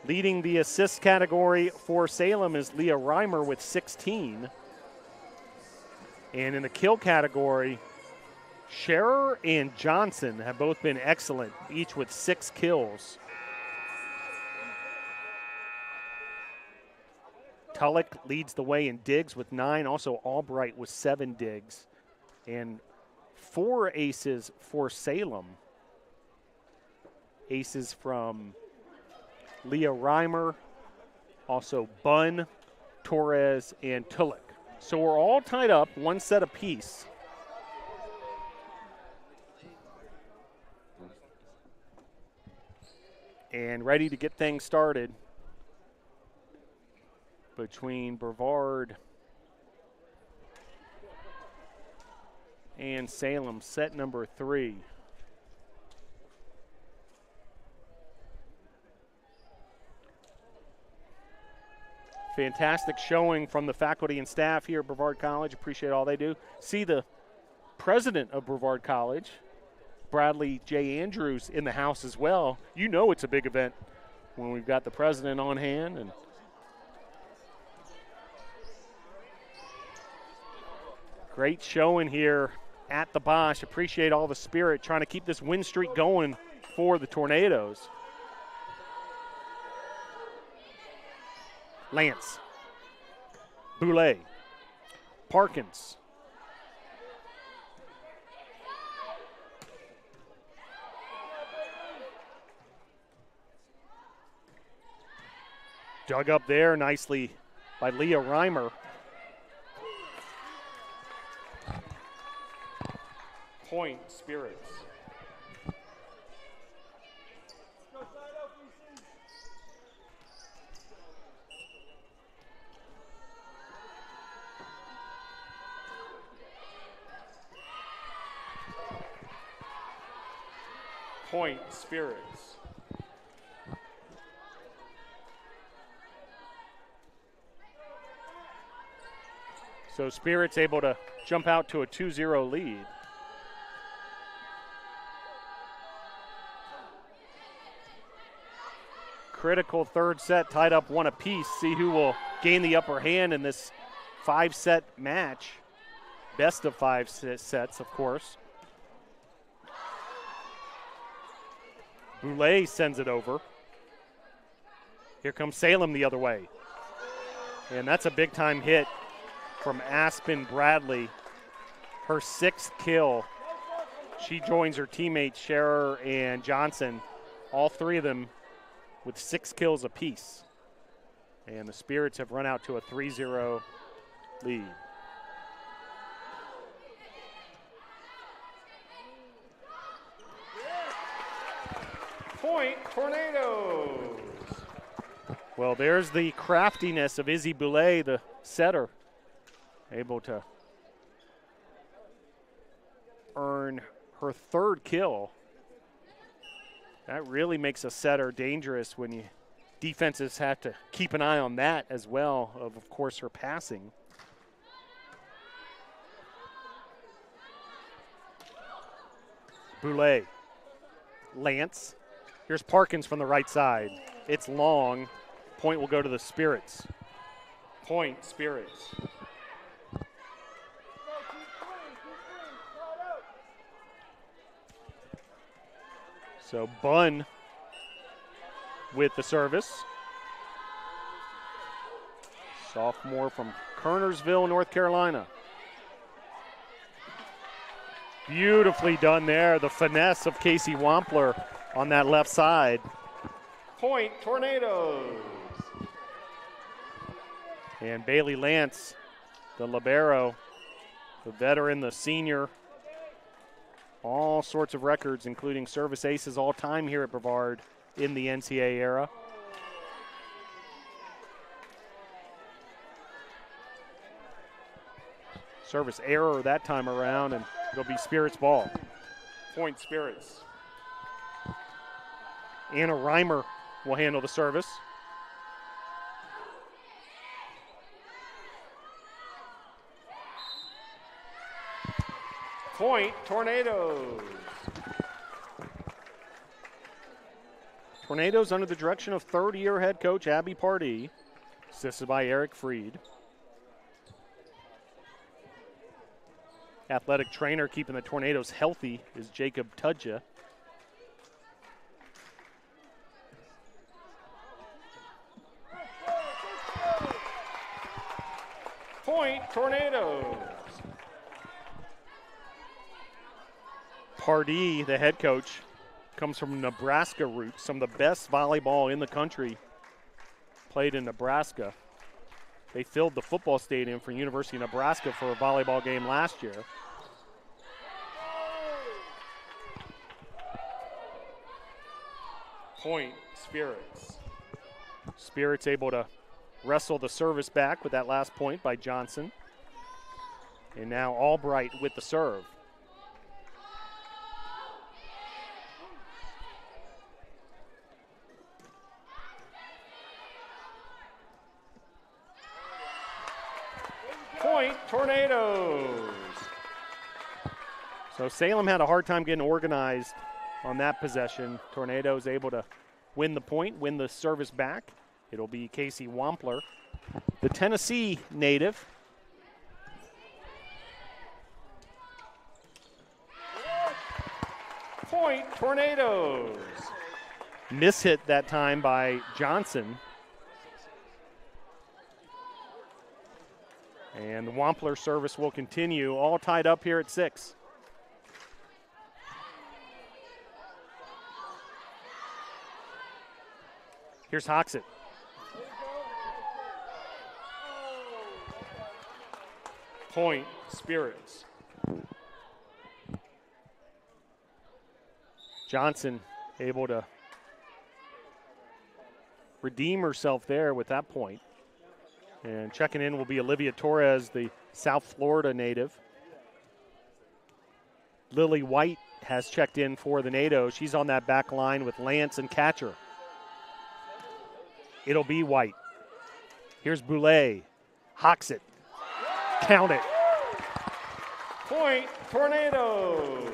Leading the assist category for Salem is Leah Reimer with 16. And in the kill category, Scherer and Johnson have both been excellent, each with 6 kills. Tulloch leads the way in digs with 9. Also Albright with 7 digs. And 4 aces for Salem. Aces from Leah Reimer, also Bunn, Torres, and Tulloch. So we're all tied up, 1 set apiece. And ready to get things started between Brevard and Salem, set number 3. Fantastic showing from the faculty and staff here at Brevard College. Appreciate all they do. See the president of Brevard College, Bradley J. Andrews, in the house as well. You know it's a big event when we've got the president on hand. And great showing here at the Bosch. Appreciate all the spirit trying to keep this win streak going for the Tornadoes. Lance, Boulay, Parkins, dug up there nicely by Leah Reimer. Point Spirits. Point Spirits. So Spirits able to jump out to a 2-0 lead. Critical third set, tied up 1 apiece. See who will gain the upper hand in this 5-set match. Best of 5 sets, of course. Boulay sends it over. Here comes Salem the other way. And that's a big-time hit from Aspen Bradley. Her 6th kill. She joins her teammates Scherer and Johnson, all 3 of them with 6 kills apiece. And the Spirits have run out to a 3-0 lead. Point Tornadoes. Well, there's the craftiness of Izzy Boulay, the setter, able to earn her 3rd kill. That really makes a setter dangerous when defenses have to keep an eye on that as well, of course, her passing. Boulay, Lance. Here's Parkins from the right side. It's long. Point will go to the Spirits. Point Spirits. So Bunn with the service. Sophomore from Kernersville, North Carolina. Beautifully done there. The finesse of Casey Wampler on that left side. Point Tornadoes. And Bailey Lance, the libero, the veteran, the senior, all all sorts of records, including service aces all time here at Brevard in the NCAA era. Service error that time around, and it'll be Spirits ball. Point Spirits. Anna Reimer will handle the service. Point Tornadoes. Tornadoes under the direction of third-year head coach Abby Pardee, assisted by Eric Freed. Athletic trainer keeping the Tornadoes healthy is Jacob Tudja. Point Tornadoes. Pardee, the head coach, comes from Nebraska roots. Some of the best volleyball in the country played in Nebraska. They filled the football stadium for University of Nebraska for a volleyball game last year. Point Spirits. Spirits able to wrestle the service back with that last point by Johnson. And now Albright with the serve. Point Tornadoes. So Salem had a hard time getting organized on that possession. Tornadoes able to win the point, win the service back. It'll be Casey Wampler, the Tennessee native. Point Tornadoes. Mishit that time by Johnson. And the Wampler service will continue, all tied up here at 6. Here's Hoxett. Point Spirits. Johnson able to redeem herself there with that point. And checking in will be Olivia Torres, the South Florida native. Lily White has checked in for the NATO. She's on that back line with Lance and Catcher. It'll be White. Here's Boulay. Hoxett. Count it. Point Tornadoes.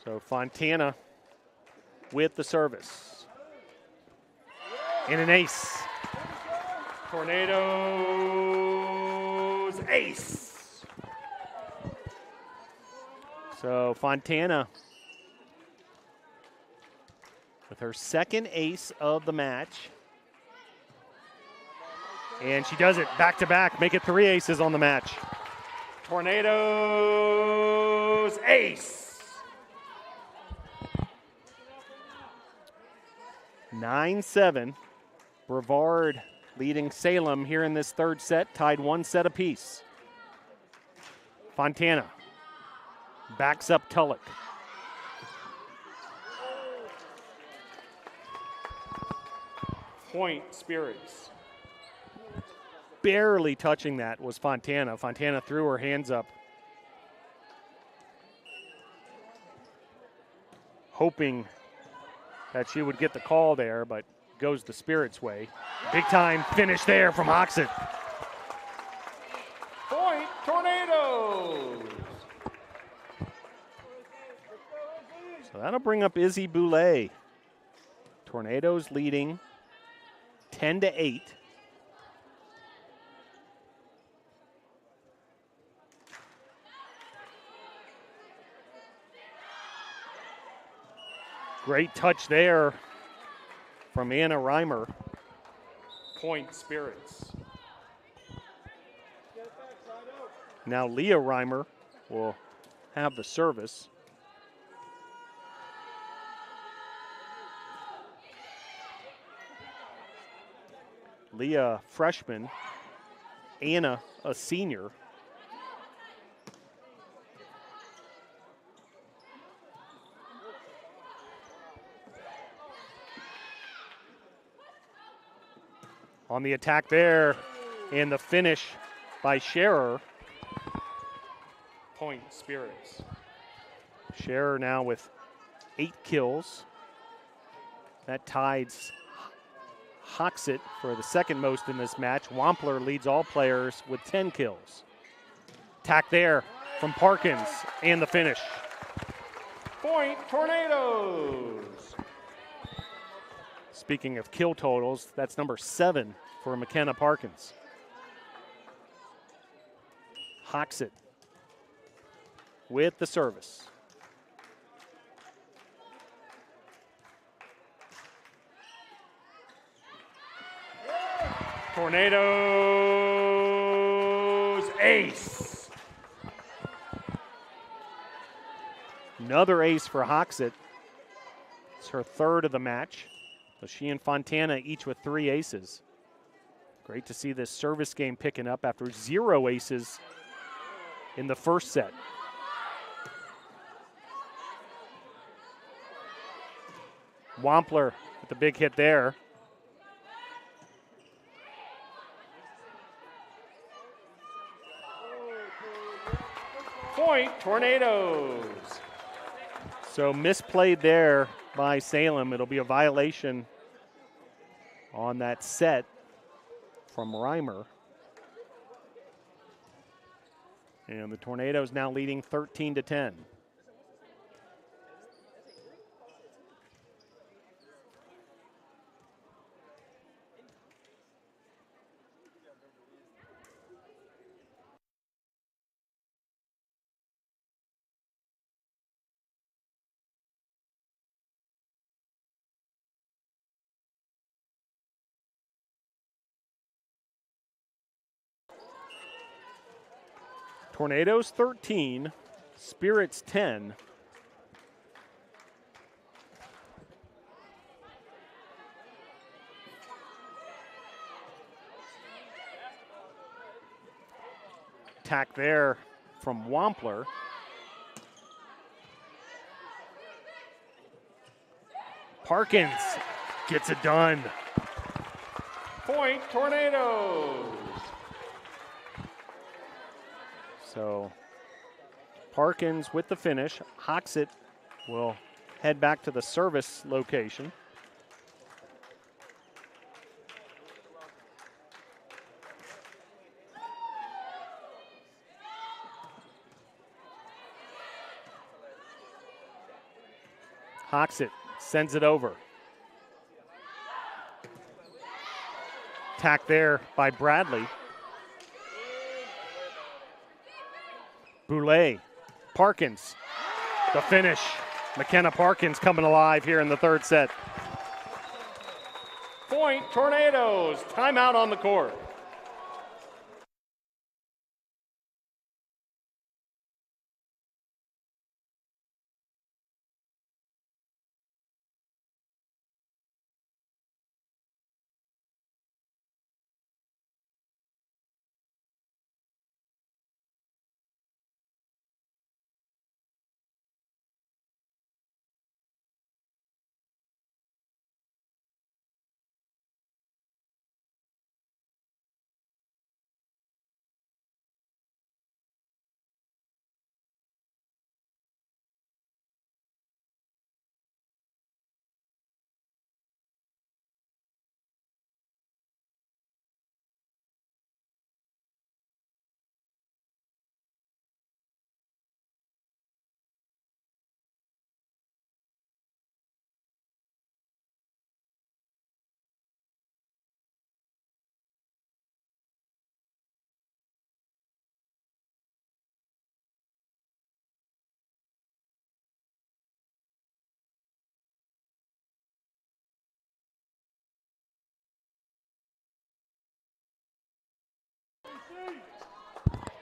So Fontana with the service. And an ace. Tornadoes ace. So Fontana with her second ace of the match. And she does it back-to-back, make it 3 aces on the match. Tornadoes ace. 9-7. Brevard leading Salem here in this third set, tied 1 set apiece. Fontana backs up Tulloch. Point Spirits. Barely touching that was Fontana. Fontana threw her hands up, hoping that she would get the call there, but goes the Spirits' way. Big time finish there from Hoxett. Point Tornadoes. So that'll bring up Izzy Boulay. Tornadoes leading 10-8. Great touch there from Anna Reimer. Point Spirits. Now Leah Reimer will have the service. Leah, freshman. Anna, a senior. On the attack there, and the finish by Scherer. Point Spirits. Scherer now with 8 kills. That ties Hoxit for the second most in this match. Wampler leads all players with 10 kills. Attack there from Parkins, and the finish. Point Tornadoes. Speaking of kill totals, that's number 7 for McKenna Parkins. Hoxit with the service. Tornadoes ace. Another ace for Hoxit. It's her third of the match. So she and Fontana each with 3 aces. Great to see this service game picking up after 0 aces in the first set. Wampler with the big hit there. Point Tornadoes. So misplayed there by Salem. It'll be a violation on that set from Reimer. And the Tornadoes now leading 13-10. Tornadoes 13, Spirits 10. Attack there from Wampler. Parkins gets it done. Point Tornadoes. So Parkins with the finish. Hoxit will head back to the service location. Hoxit sends it over. Attack there by Bradley. Boulay, Parkins, the finish. McKenna Parkins coming alive here in the third set. Point Tornadoes, timeout on the court.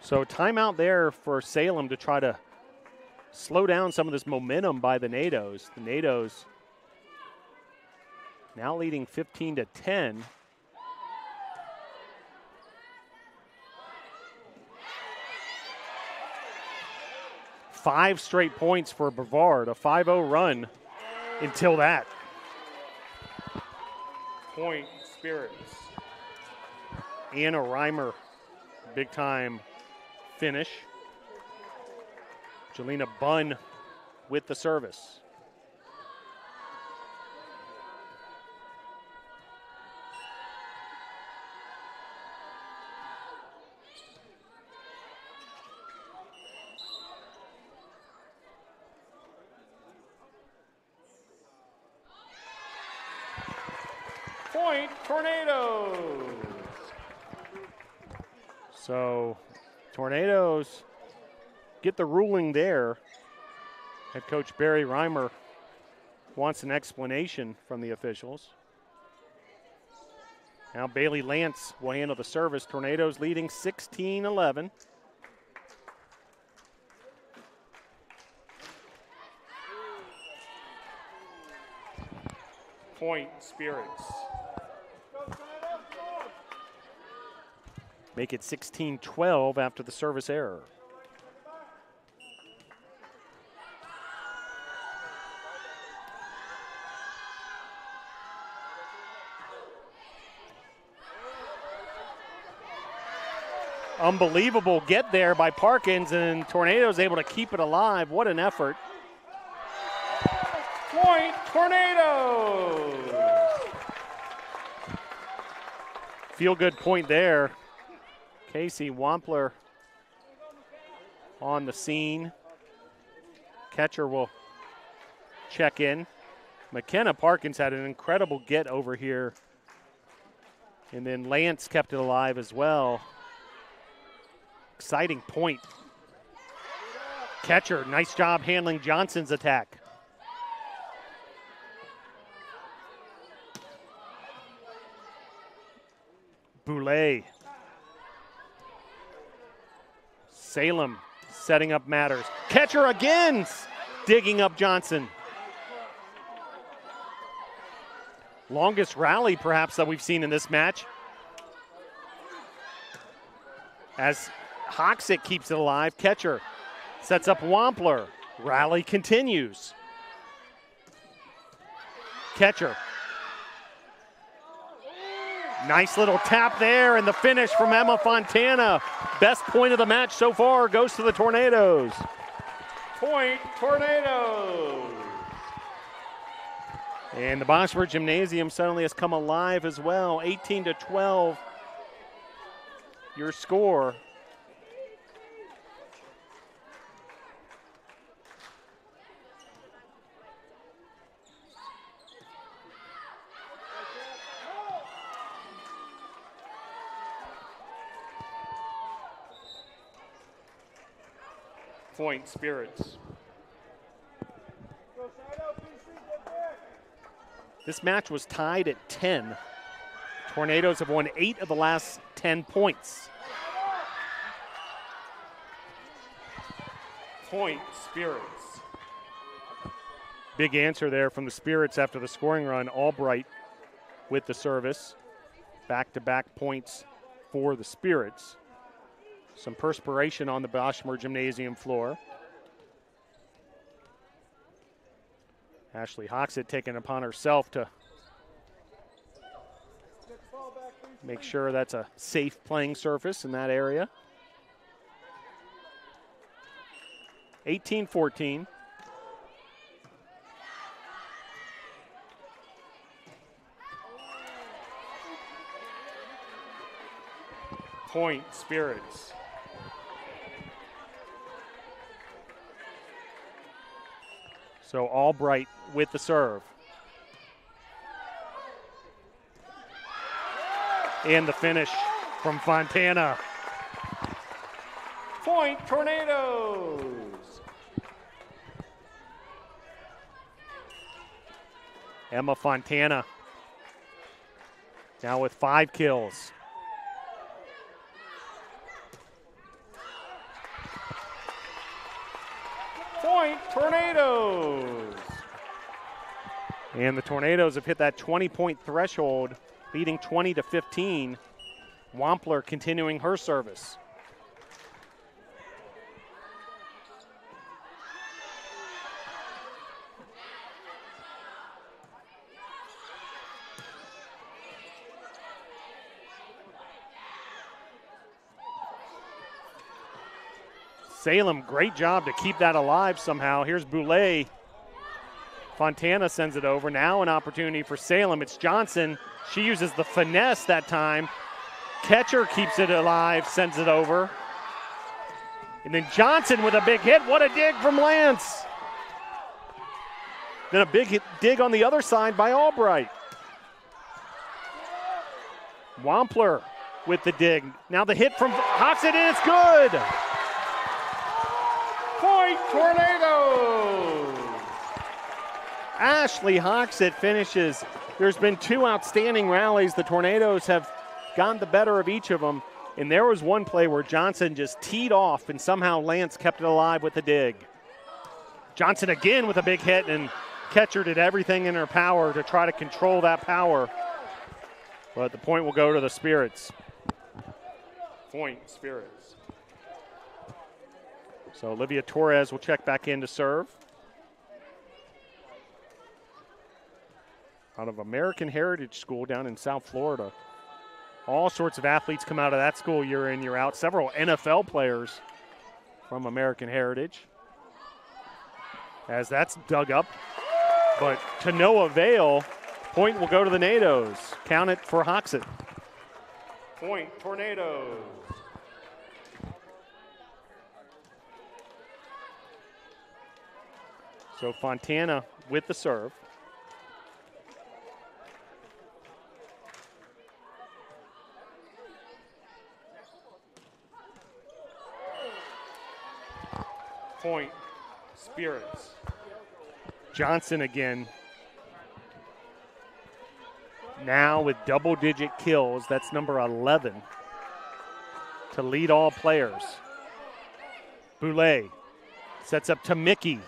So timeout there for Salem to try to slow down some of this momentum by the NATOs. The NATOs now leading 15-10. 5 straight points for Brevard, a 5-0 run until that. Point Spirits. Anna Reimer, big time finish. Jelena Bunn with the service. Point Tornadoes. So Tornadoes get the ruling there. Head coach Barry Reimer wants an explanation from the officials. Now Bailey Lance will handle the service. Tornadoes leading 16-11. Point Spirits. Make it 16-12 after the service error. Unbelievable get there by Parkins, and Tornadoes able to keep it alive. What an effort. Point Tornadoes. Feel good point there. Casey Wampler on the scene. Catcher will check in. McKenna Parkins had an incredible get over here. And then Lance kept it alive as well. Exciting point. Catcher, nice job handling Johnson's attack. Boulay. Salem setting up matters. Catcher again, digging up Johnson. Longest rally perhaps that we've seen in this match. As Hoxick keeps it alive, Catcher sets up Wampler. Rally continues. Catcher. Nice little tap there, and the finish from Emma Fontana. Best point of the match so far goes to the Tornadoes. Point Tornadoes. And the Boxford Gymnasium suddenly has come alive as well. 18-12, your score. Point Spirits. This match was tied at 10. Tornadoes have won 8 of the last 10 points. Point Spirits. Big answer there from the Spirits after the scoring run. Albright with the service. Back-to-back points for the Spirits. Some perspiration on the Boschmer Gymnasium floor. Ashley Hoxitt taking it upon herself to make sure that's a safe playing surface in that area. 18-14. Point Spirits. So Albright with the serve. And the finish from Fontana. Point Tornadoes. Emma Fontana now with 5 kills. Point Tornadoes. And the Tornadoes have hit that 20-point threshold, leading 20-15. Wampler continuing her service. Salem, great job to keep that alive somehow. Here's Boulay. Fontana sends it over. Now an opportunity for Salem. It's Johnson. She uses the finesse that time. Catcher keeps it alive, sends it over. And then Johnson with a big hit. What a dig from Lance. Then a big dig on the other side by Albright. Wampler with the dig. Now the hit from Hoxett, and it's good. Point Tornadoes. Ashley Hoxett finishes. There's been 2 outstanding rallies. The Tornadoes have gotten the better of each of them. And there was one play where Johnson just teed off, and somehow Lance kept it alive with the dig. Johnson again with a big hit, and catcher did everything in her power to try to control that power. But the point will go to the Spirits. Point Spirits. So Olivia Torres will check back in to serve. Out of American Heritage School down in South Florida. All sorts of athletes come out of that school year in, year out. Several NFL players from American Heritage. As that's dug up. But to no avail, point will go to the Nados. Count it for Hoxett. Point Tornadoes. So Fontana with the serve. Point Spirits. Johnson again. Now with double-digit kills, that's number 11 to lead all players. Boulay sets up to Mickey.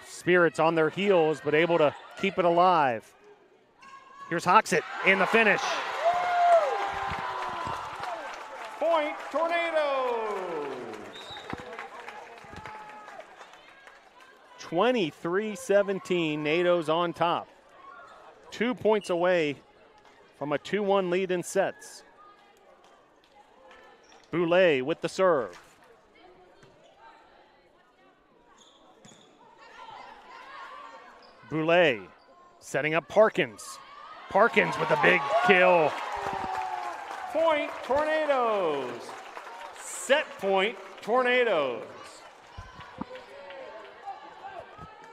Spirits on their heels, but able to keep it alive. Here's Hoxett in the finish. Point Tornadoes. 23-17, Nados on top. 2 points away from a 2-1 lead in sets. Boulay with the serve. Boulay setting up Parkins. Parkins with a big kill. Point Tornadoes. Set point Tornadoes.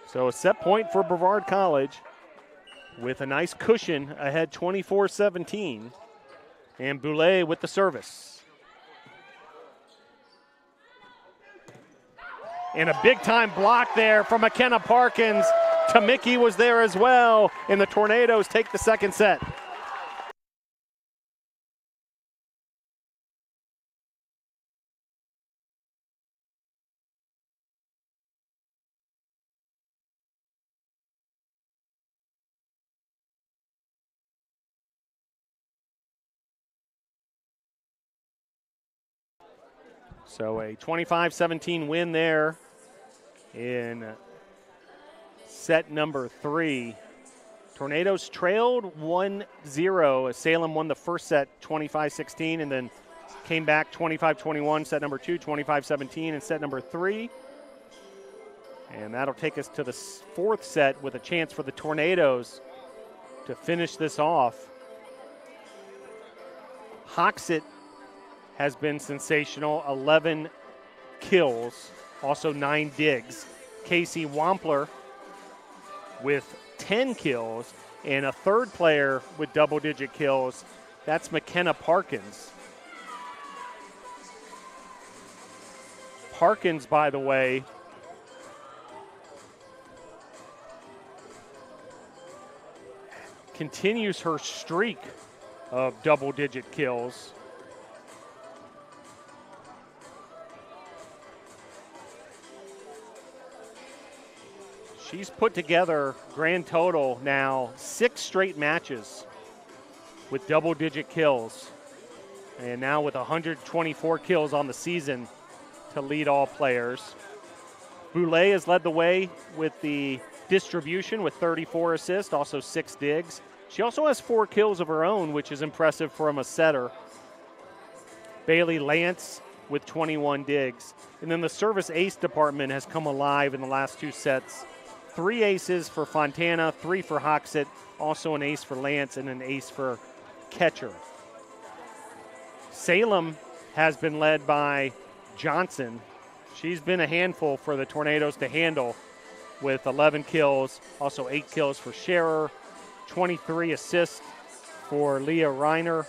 So a set point for Brevard College with a nice cushion ahead 24-17. And Boulay with the service. And a big-time block there from McKenna Parkins. Tamicki was there as well, and the Tornadoes take the second set. So a 25-17 win there in set number 3. Tornadoes trailed 1-0 as Salem won the first set 25-16 and then came back 25-21, set number 2, 25-17 in set number 3. And that'll take us to the fourth set with a chance for the Tornadoes to finish this off. Hoxett has been sensational, 11 kills, also 9 digs. Casey Wampler with 10 kills, and a third player with double-digit kills. That's McKenna Parkins. Parkins, by the way, continues her streak of double-digit kills. She's put together, grand total now, 6 straight matches with double-digit kills. And now with 124 kills on the season to lead all players. Boulay has led the way with the distribution with 34 assists, also 6 digs. She also has 4 kills of her own, which is impressive from a setter. Bailey Lance with 21 digs. And then the service ace department has come alive in the last 2 sets. 3 aces for Fontana, 3 for Hoxett, also an ace for Lance, and an ace for Catcher. Salem has been led by Johnson. She's been a handful for the Tornadoes to handle with 11 kills, also 8 kills for Scherer, 23 assists for Leah Reimer,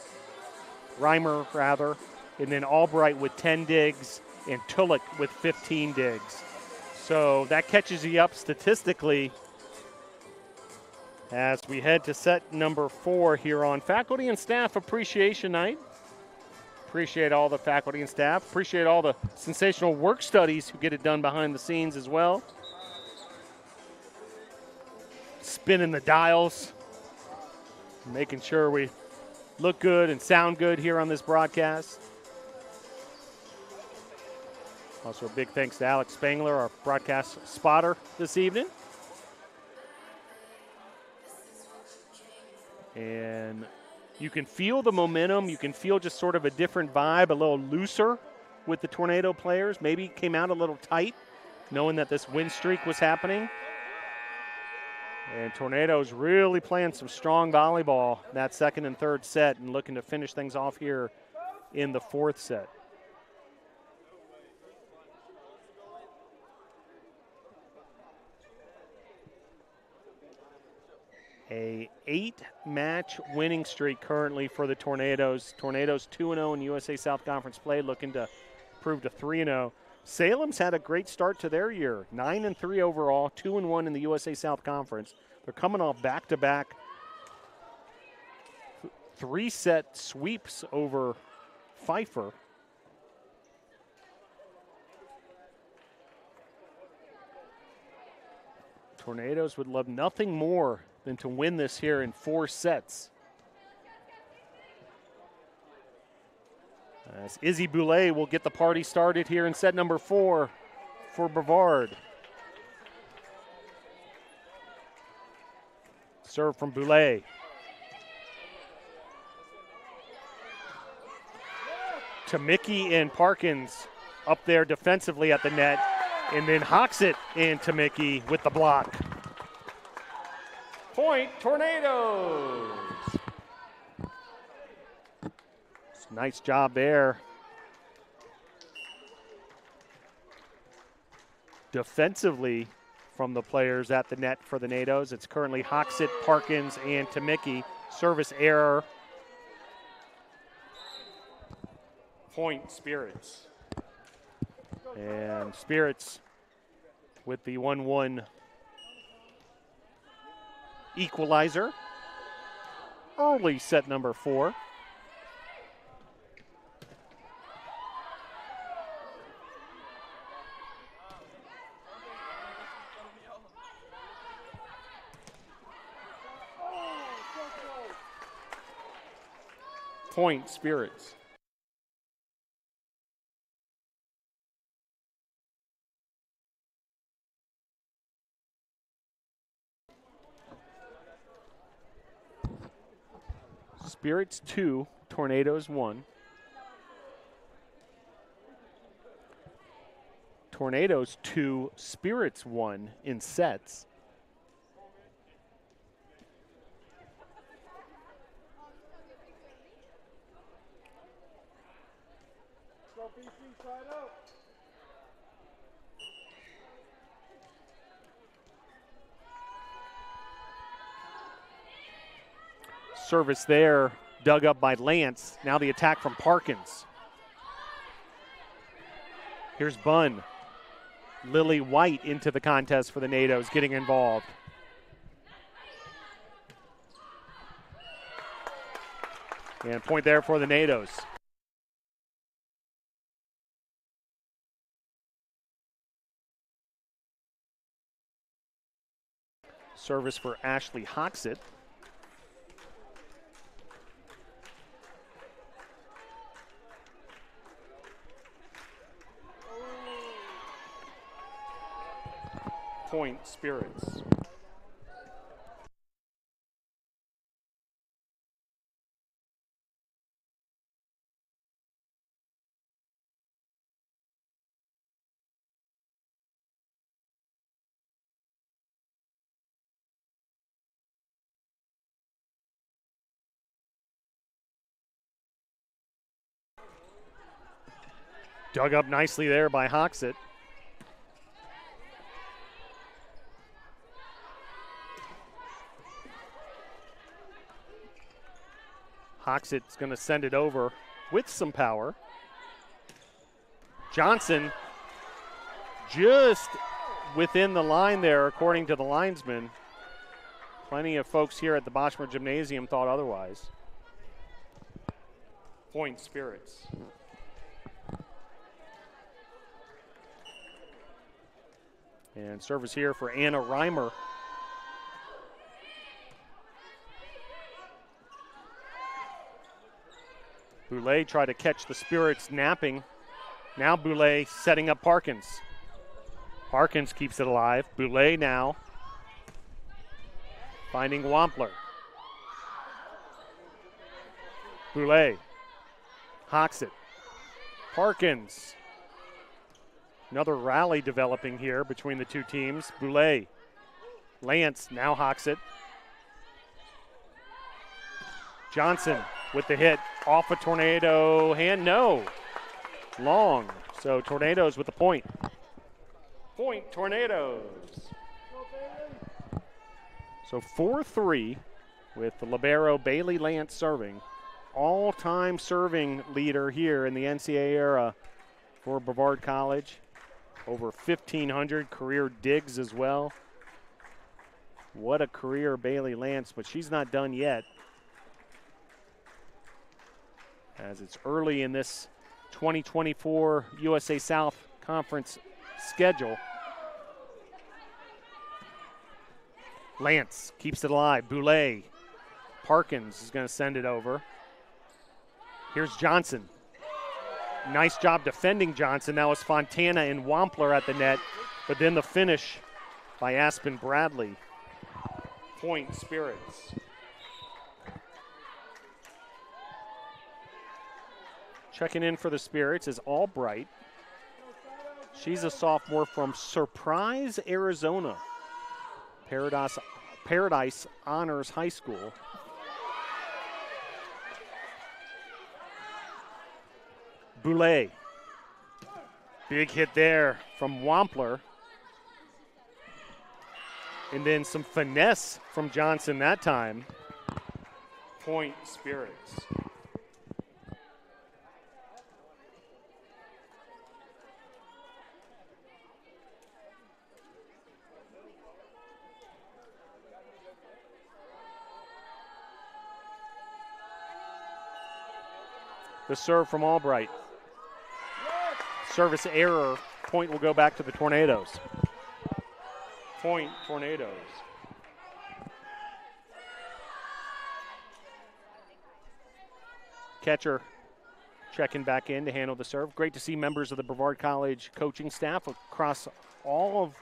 and then Albright with 10 digs and Tulloch with 15 digs. So that catches you up statistically as we head to set number 4 here on Faculty and Staff Appreciation Night. Appreciate all the faculty and staff. Appreciate all the sensational work studies who get it done behind the scenes as well. Spinning the dials, making sure we look good and sound good here on this broadcast. Also a big thanks to Alex Spangler, our broadcast spotter this evening. And you can feel the momentum. You can feel just sort of a different vibe, a little looser with the Tornado players. Maybe came out a little tight, knowing that this win streak was happening. And Tornadoes really playing some strong volleyball that second and third set and looking to finish things off here in the 4th set. A 8-match winning streak currently for the Tornadoes. Tornadoes 2-0 in USA South Conference play, looking to prove to 3-0. Salem's had a great start to their year, 9-3 overall, 2-1 in the USA South Conference. They're coming off back-to-back 3-set sweeps over Pfeiffer. Tornadoes would love nothing more than to win this here in 4 sets. As Izzy Boulay will get the party started here in set number 4 for Brevard. Serve from Boulay. To Mickey and Parkins up there defensively at the net. And then Hoxett and to Mickey with the block. Point, Tornadoes. Nice job there. Defensively from the players at the net for the Nados. It's currently Hoxett, Parkins, and Tamicki. Service error. Point, Spirits. And Spirits with the 1-1 equalizer. Early set number 4. Point, Spirits. Spirits 2, Tornadoes 1. Tornadoes 2, Spirits 1 in sets. Service there, dug up by Lance. Now the attack from Parkins. Here's Bunn. Lily White into the contest for the Nados, getting involved. And point there for the Nados. Service for Ashley Hoxett. Point, Spirits. Dug up nicely there by Hoxett. Hoxett's going to send it over with some power. Johnson just within the line there, according to the linesman. Plenty of folks here at the Boschmer Gymnasium thought otherwise. Point Spirits. And service here for Anna Reimer. Boulay tried to catch the Spirits napping. Now Boulay setting up Parkins. Parkins keeps it alive. Boulay now finding Wampler. Boulay. Hoxett. Parkins. Another rally developing here between the two teams. Boulay. Lance, now Hoxett. Johnson with the hit off a Tornado hand. No. Long. So Tornadoes with the point. Point Tornadoes. So 4-3 with the libero Bailey Lance serving. All-time serving leader here in the NCAA era for Brevard College. Over 1,500 career digs as well. What a career, Bailey Lance, but she's not done yet. As it's early in this 2024 USA South Conference schedule. Lance keeps it alive. Boulay. Parkins is going to send it over. Here's Johnson. Nice job defending Johnson. That was Fontana and Wampler at the net, but then the finish by Aspen Bradley. Point Spirits. Checking in for the Spirits is Albright. She's a sophomore from Surprise, Arizona. Paradise Honors High School. Boulay. Big hit there from Wampler. And then some finesse from Johnson that time. Point Spirits. The serve from Albright. Service error. Point will go back to the Tornadoes. Point Tornadoes. Catcher checking back in to handle the serve. Great to see members of the Brevard College coaching staff across all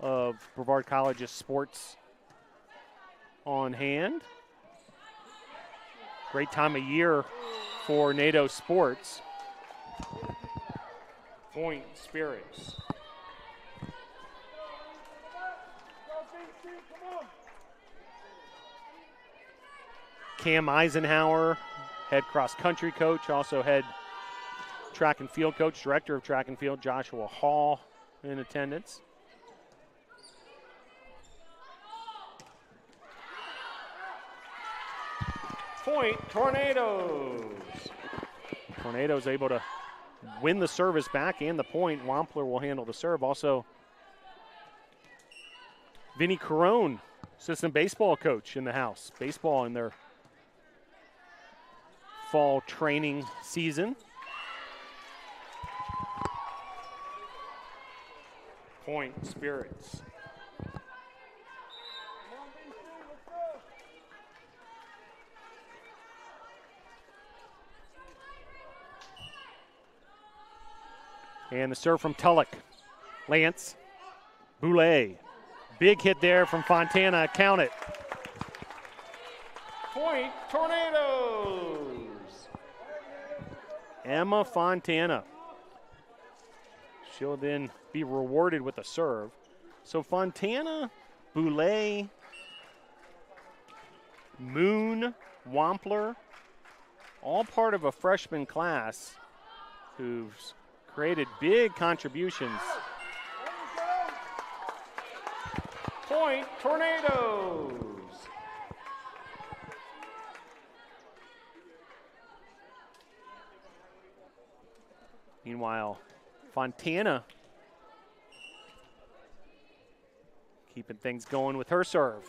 of Brevard College's sports on hand. Great time of year for NATO sports. Point Spirits. Cam Eisenhower, head cross country coach, also head track and field coach, director of track and field, Joshua Hall in attendance. Point Tornadoes. Tornadoes able to win the service back and the point. Wampler will handle the serve. Also, Vinny Carone, assistant baseball coach in the house. Baseball in their fall training season. Point Spirits. And the serve from Tulloch. Lance. Boulay. Big hit there from Fontana. Count it. Point Tornadoes. Emma Fontana. She'll then be rewarded with a serve. So Fontana, Boulay, Moon, Wampler, all part of a freshman class who's created big contributions. Point Tornadoes. Meanwhile, Fontana keeping things going with her serve.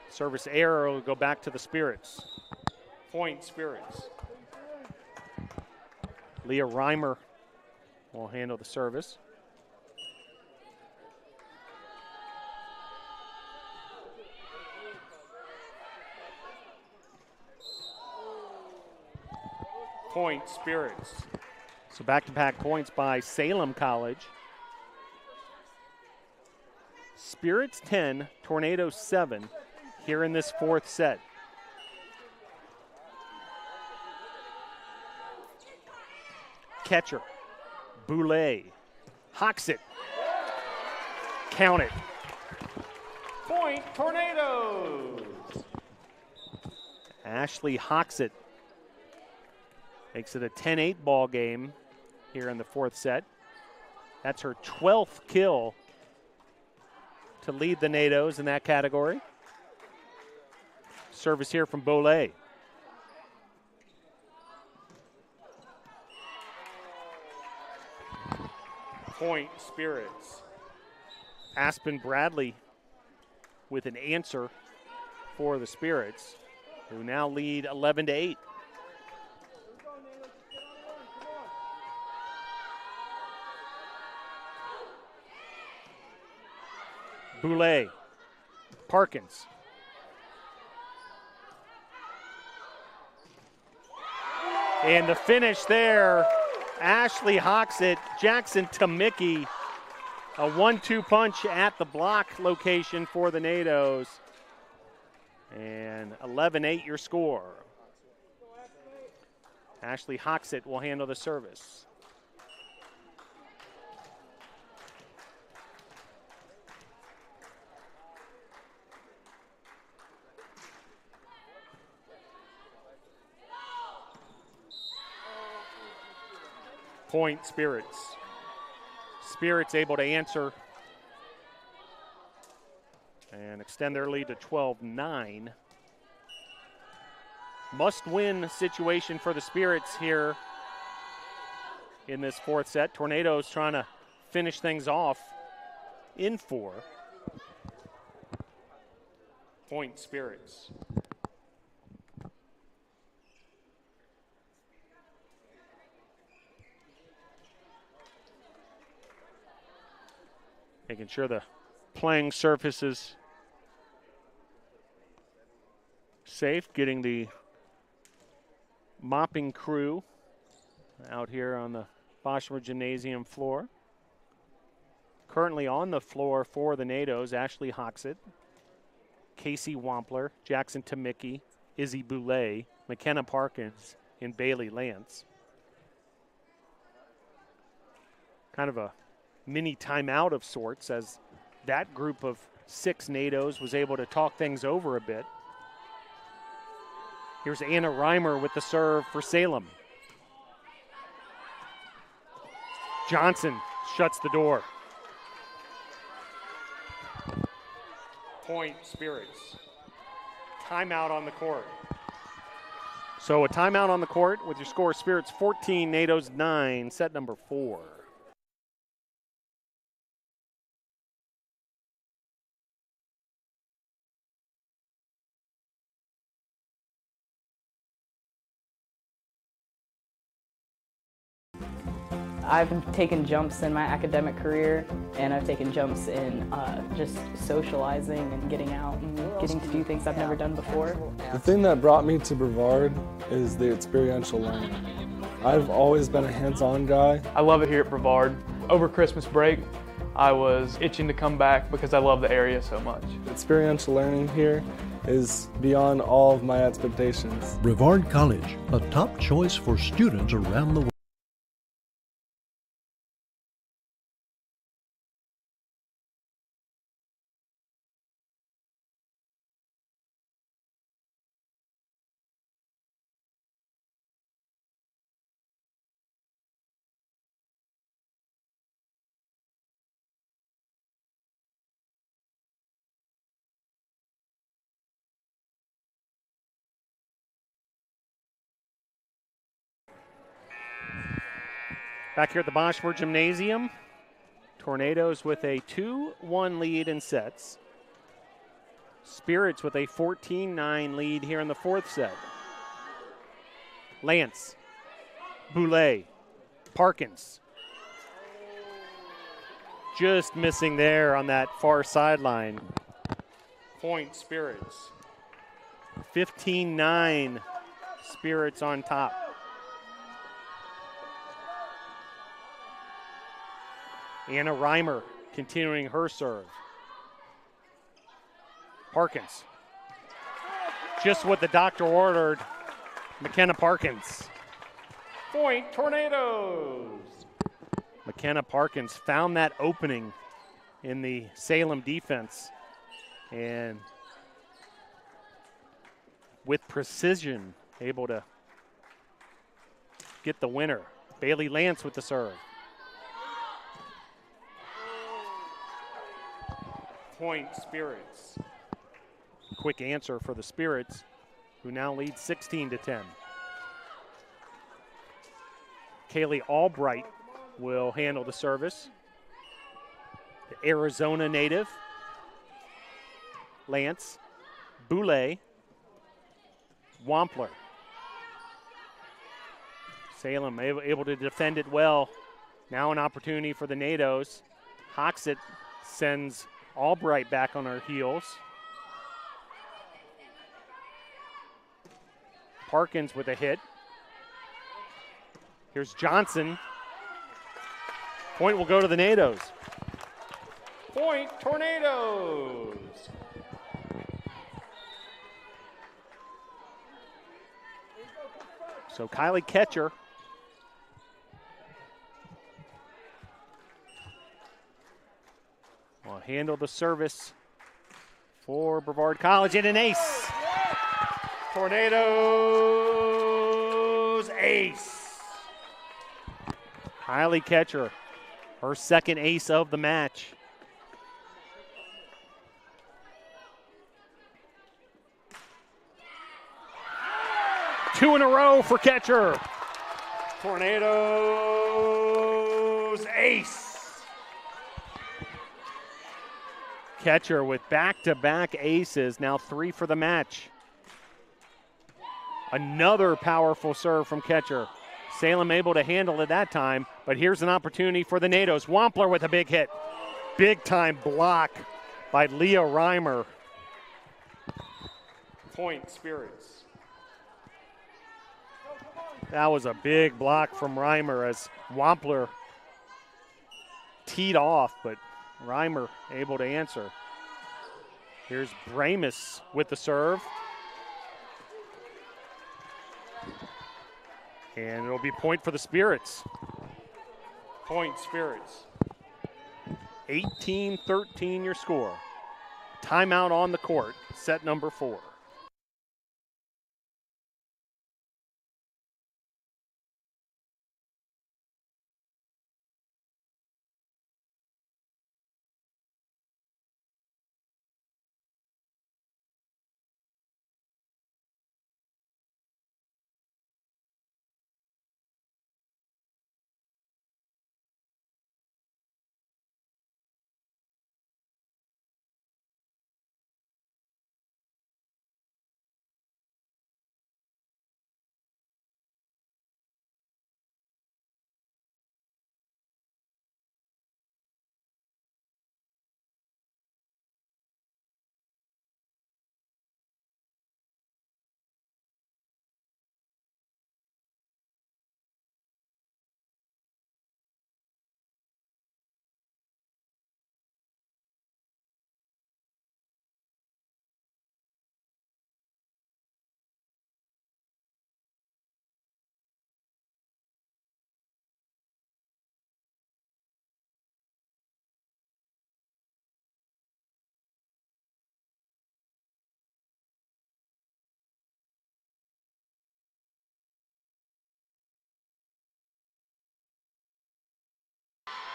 Service error will go back to the Spirits. Point Spirits. Leah Reimer will handle the service. Point Spirits. So back-to-back points by Salem College. Spirits 10, Tornadoes 7 here in this fourth set. Catcher, Boulay, hawks it. Count it. Point Tornadoes. Ashley hawks it. Makes it a 10-8 ball game here in the fourth set. That's her 12th kill to lead the NATOs in that category. Service here from Boulay. Point Spirits. Aspen Bradley with an answer for the Spirits, who now lead 11-8. Boulay, Parkins. And the finish there, Ashley hawks it. Jackson Tamicki, a 1-2 punch at the block location for the NATOs. And 11-8 your score. Ashley hawks it will handle the service. Point Spirits. Spirits able to answer and extend their lead to 12-9. Must-win situation for the Spirits here in this fourth set. Tornadoes trying to finish things off in 4. Point Spirits. Making sure the playing surface is safe, getting the mopping crew out here on the Boschmer Gymnasium floor. Currently on the floor for the NATOs, Ashley Hoxett, Casey Wampler, Jackson Tamicki, Izzy Boulay, McKenna Parkins, and Bailey Lance. Kind of a mini timeout of sorts, as that group of 6 NATOs was able to talk things over a bit. Here's Anna Reimer with the serve for Salem. Johnson shuts the door. Point Spirits. Timeout on the court. So a timeout on the court with your score Spirits 14, NATOs 9, set number 4. I've taken jumps in my academic career, and I've taken jumps in just socializing and getting out and getting to do things I've never done before. The thing that brought me to Brevard is the experiential learning. I've always been a hands-on guy. I love it here at Brevard. Over Christmas break, I was itching to come back because I love the area so much. Experiential learning here is beyond all of my expectations. Brevard College, a top choice for students around the world. Back here at the Boschmer Gymnasium, Tornadoes with a 2-1 lead in sets. Spirits with a 14-9 lead here in the fourth set. Lance, Boulay, Parkins. Just missing there on that far sideline. Point Spirits. 15-9 Spirits on top. Anna Reimer continuing her serve. Parkins. Just what the doctor ordered. McKenna Parkins. Point Tornadoes. McKenna Parkins found that opening in the Salem defense and with precision able to get the winner. Bailey Lance with the serve. Point Spirits. Quick answer for the Spirits, who now lead 16-10. Kaylee Albright will handle the service. The Arizona native. Lance, Boulay, Wampler. Salem able to defend it well. Now an opportunity for the Nados. Hoxett sends Albright back on her heels. Parkins with a hit. Here's Johnson. Point will go to the Nados. Point Tornadoes. So Kylie Ketcher will handle the service for Brevard College and an ace. Tornadoes ace. Kylie Ketcher, her second ace of the match. Two in a row for Ketcher. Tornadoes ace. Ketcher with back-to-back aces, now 3 for the match. Another powerful serve from Ketcher. Salem able to handle it that time, but here's an opportunity for the Nados. Wampler with a big hit. Big-time block by Leah Reimer. Point Spirits. That was a big block from Reimer as Wampler teed off, but Reimer able to answer. Here's Bramus with the serve. And it'll be point for the Spirits. Point Spirits. 18-13 your score. Timeout on the court, set number 4.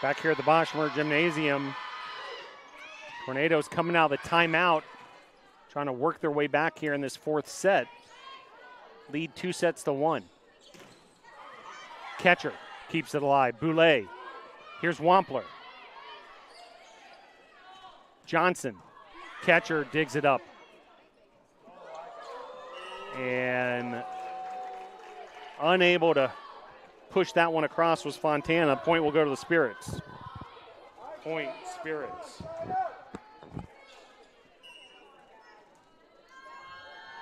Back here at the Boschmer Gymnasium, Tornadoes coming out of the timeout, trying to work their way back here in this fourth set. Lead 2-1. Ketcher keeps it alive. Boulay. Here's Wampler. Johnson. Catcher digs it up. And unable to push that one across was Fontana. Point will go to the Spirits. Point, Spirits.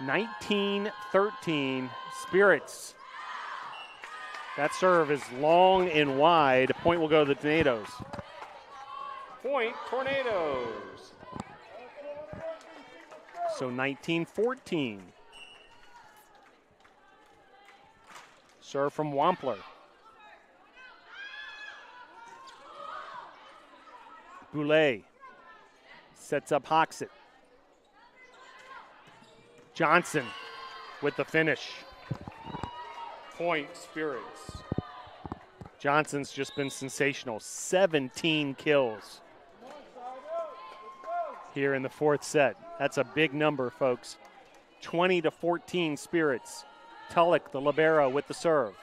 19-13, Spirits. That serve is long and wide. Point will go to the Tornadoes. Point, Tornadoes. So 19-14. Serve from Wampler. Boulay sets up Hoxit. Johnson with the finish. Point, Spirits. Johnson's just been sensational. 17 kills here in the fourth set. That's a big number, folks. 20-14 Spirits. Tulloch, the libero, with the serve.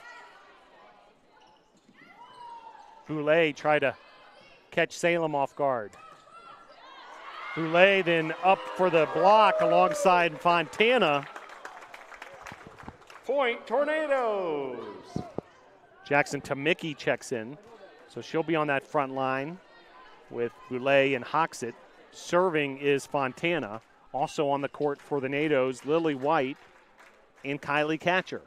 Boulay tried to catch Salem off guard. Boulay then up for the block alongside Fontana. Point, Tornadoes. Jackson Tamicki checks in, so she'll be on that front line with Boulay and Hoxit. Serving is Fontana. Also on the court for the Nados, Lily White and Kylie Catcher.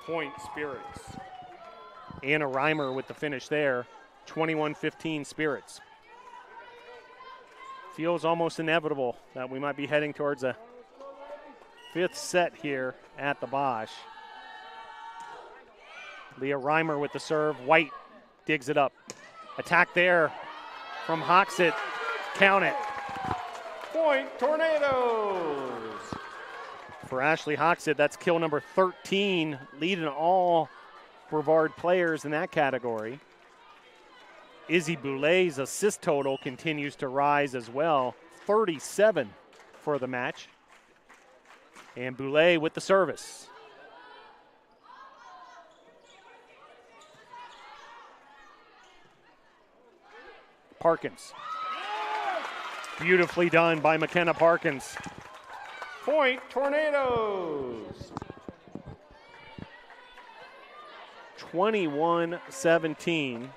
Point, Spirits. Anna Reimer with the finish there. 21-15 Spirits. Feels almost inevitable that we might be heading towards a fifth set here at the Bosch. Leah Reimer with the serve. White digs it up. Attack there from Hoxit. Count it. Point, Tornadoes. For Ashley Hoxit, that's kill number 13, leading all Brevard players in that category. Izzy Boulay's assist total continues to rise as well. 37 for the match. And Boulay with the service. Parkins. Beautifully done by McKenna Parkins. Point, Tornadoes. 21-17.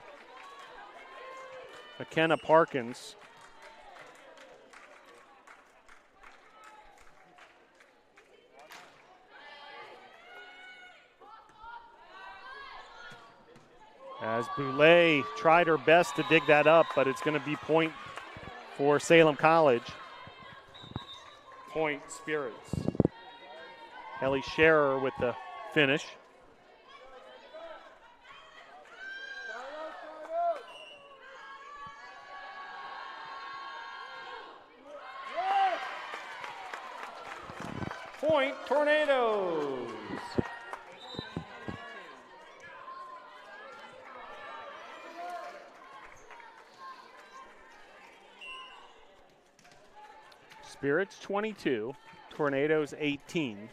McKenna Parkins. As Boulay tried her best to dig that up, but it's going to be point for Salem College. Point, Spirits. Ellie Scherer with the finish. Point, Tornadoes. Spirits 22, Tornadoes 18.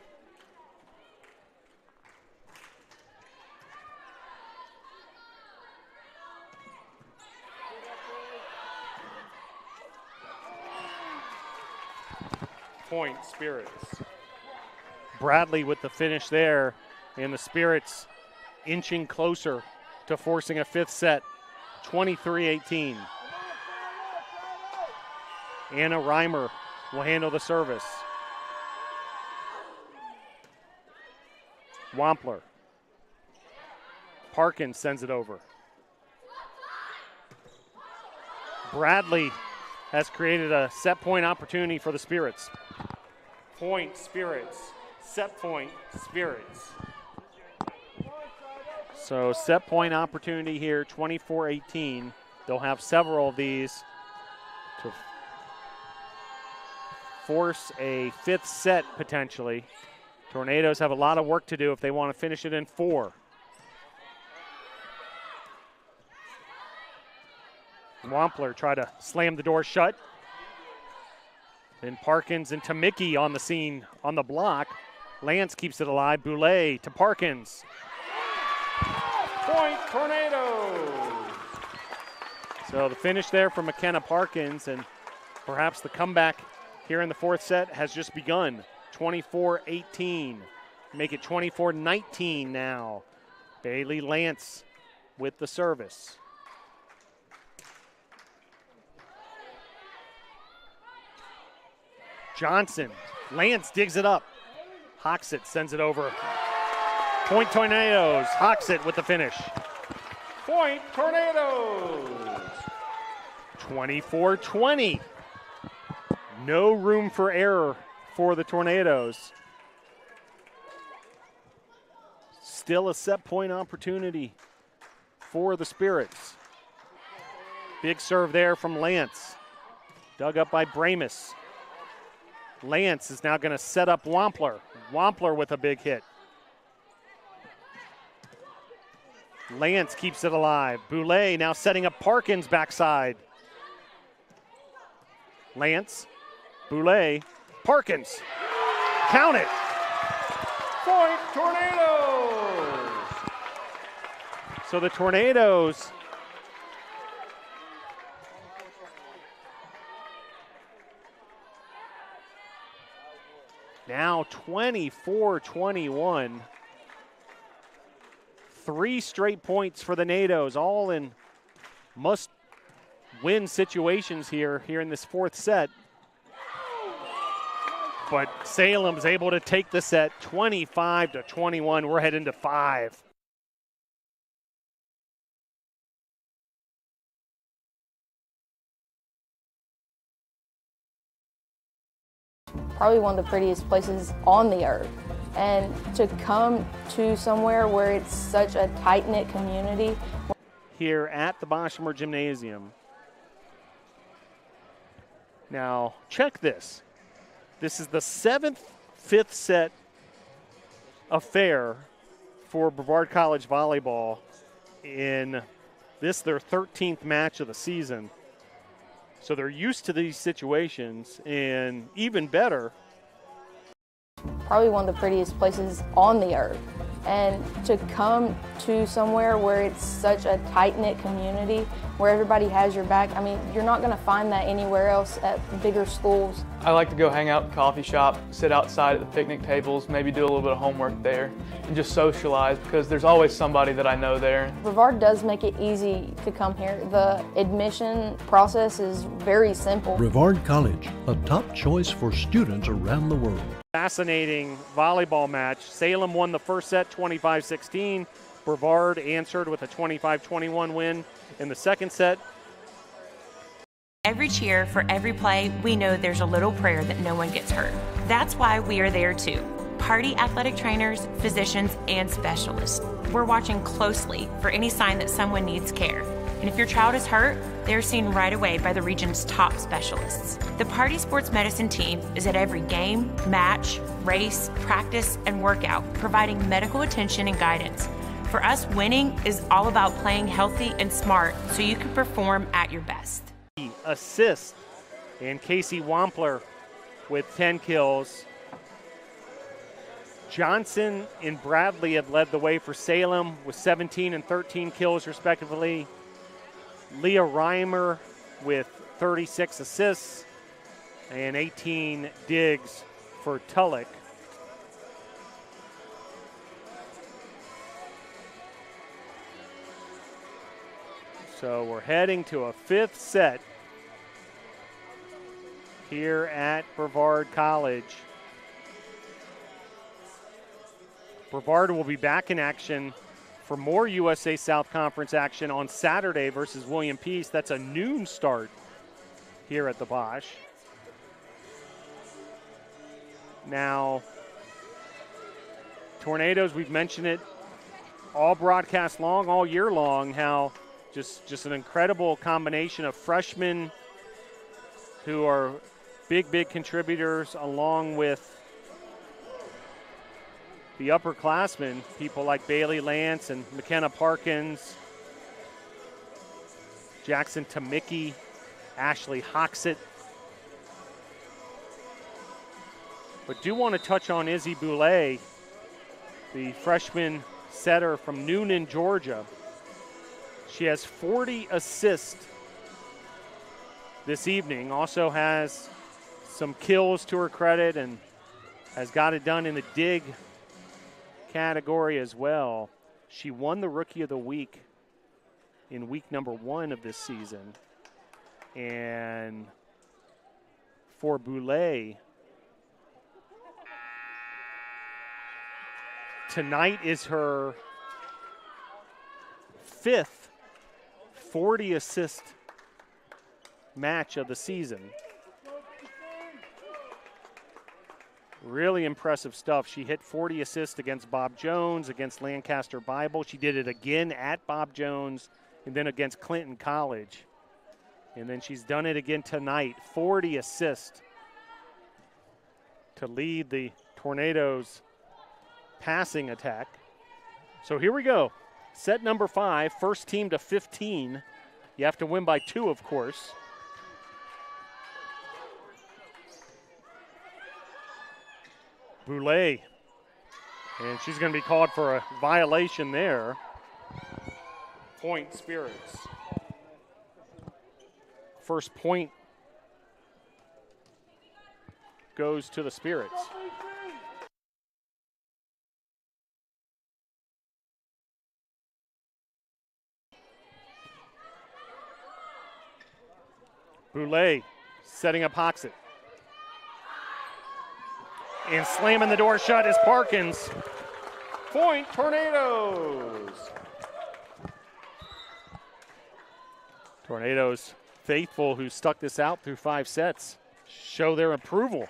Point, Spirits. Bradley with the finish there, and the Spirits inching closer to forcing a fifth set, 23-18. Anna Reimer will handle the service. Wampler. Parkins sends it over. Bradley has created a set point opportunity for the Spirits. Point, Spirits. Set point, Spirits. So set point opportunity here, 24-18. They'll have several of these to force a fifth set potentially. Tornadoes have a lot of work to do if they want to finish it in 4. Wampler try to slam the door shut. Then Parkins and Tamicki on the scene on the block. Lance keeps it alive. Boulay to Parkins. Point Tornadoes. So the finish there from McKenna Parkins, and perhaps the comeback here in the fourth set has just begun. 24-18. Make it 24-19 now. Bailey Lance with the service. Johnson. Lance digs it up. Hoxit sends it over. Point Tornadoes. Hoxit with the finish. Point Tornadoes. 24-20. No room for error for the Tornadoes. Still a set point opportunity for the Spirits. Big serve there from Lance. Dug up by Bramus. Lance is now going to set up Wampler. Wampler with a big hit. Lance keeps it alive. Boulay now setting up Parkins backside. Lance, Boulay, Parkins. Count it. Point Tornadoes. So the Tornadoes now 24-21. 3 straight points for the Nados, all in must-win situations here in this fourth set. But Salem's able to take the set 25-21. We're heading to 5. Probably one of the prettiest places on the earth. And to come to somewhere where it's such a tight-knit community. Here at the Boshemer Gymnasium. Now, check this. This is the 7th fifth set affair for Brevard College Volleyball in this, their 13th match of the season. So they're used to these situations, and even better, probably one of the prettiest places on the earth. And to come to somewhere where it's such a tight-knit community, where everybody has your back, I mean, you're not going to find that anywhere else at bigger schools. I like to go hang out at the coffee shop, sit outside at the picnic tables, maybe do a little bit of homework there, and just socialize because there's always somebody that I know there. Brevard does make it easy to come here. The admission process is very simple. Brevard College, a top choice for students around the world. Fascinating volleyball match. Salem won the first set 25-16. Brevard answered with a 25-21 win in the second set. Every cheer, for every play, we know there's a little prayer that no one gets hurt. That's why we are there too. Party athletic trainers, physicians, and specialists. We're watching closely for any sign that someone needs care. And if your child is hurt, they're seen right away by the region's top specialists. The Party Sports Medicine team is at every game, match, race, practice, and workout, providing medical attention and guidance. For us, winning is all about playing healthy and smart so you can perform at your best. Assist, and Casey Wampler with 10 kills. Johnson and Bradley have led the way for Salem with 17 and 13 kills respectively. Leah Reimer with 36 assists and 18 digs for Tulloch. So we're heading to a fifth set here at Brevard College. Brevard will be back in action for more USA South Conference action on Saturday versus William Peace. That's a noon start here at the Bosch. Now, Tornadoes, we've mentioned it all broadcast long, all year long, how just an incredible combination of freshmen who are big contributors, along with the upperclassmen, people like Bailey Lance and McKenna Parkins, Jackson Tamicki, Ashley Hoxit. But do want to touch on Izzy Boulay, the freshman setter from Noonan, Georgia. She has 40 assists this evening. Also has some kills to her credit and has got it done in the dig category as well. She won the Rookie of the Week in week number 1 of this season. And for Boulay, tonight is her 5th 40-assist match of the season. Really impressive stuff. She hit 40 assists against Bob Jones, against Lancaster Bible. She did it again at Bob Jones and then against Clinton College. And then she's done it again tonight, 40 assists to lead the Tornadoes' passing attack. So here we go. Set number 5, first team to 15. You have to win by 2, of course. Boulay, and she's going to be called for a violation there. Point Spirits. First point goes to the Spirits. Boulay setting up Hoxett. And slamming the door shut is Parkins. Point Tornadoes. Tornadoes faithful who stuck this out through 5 sets show their approval.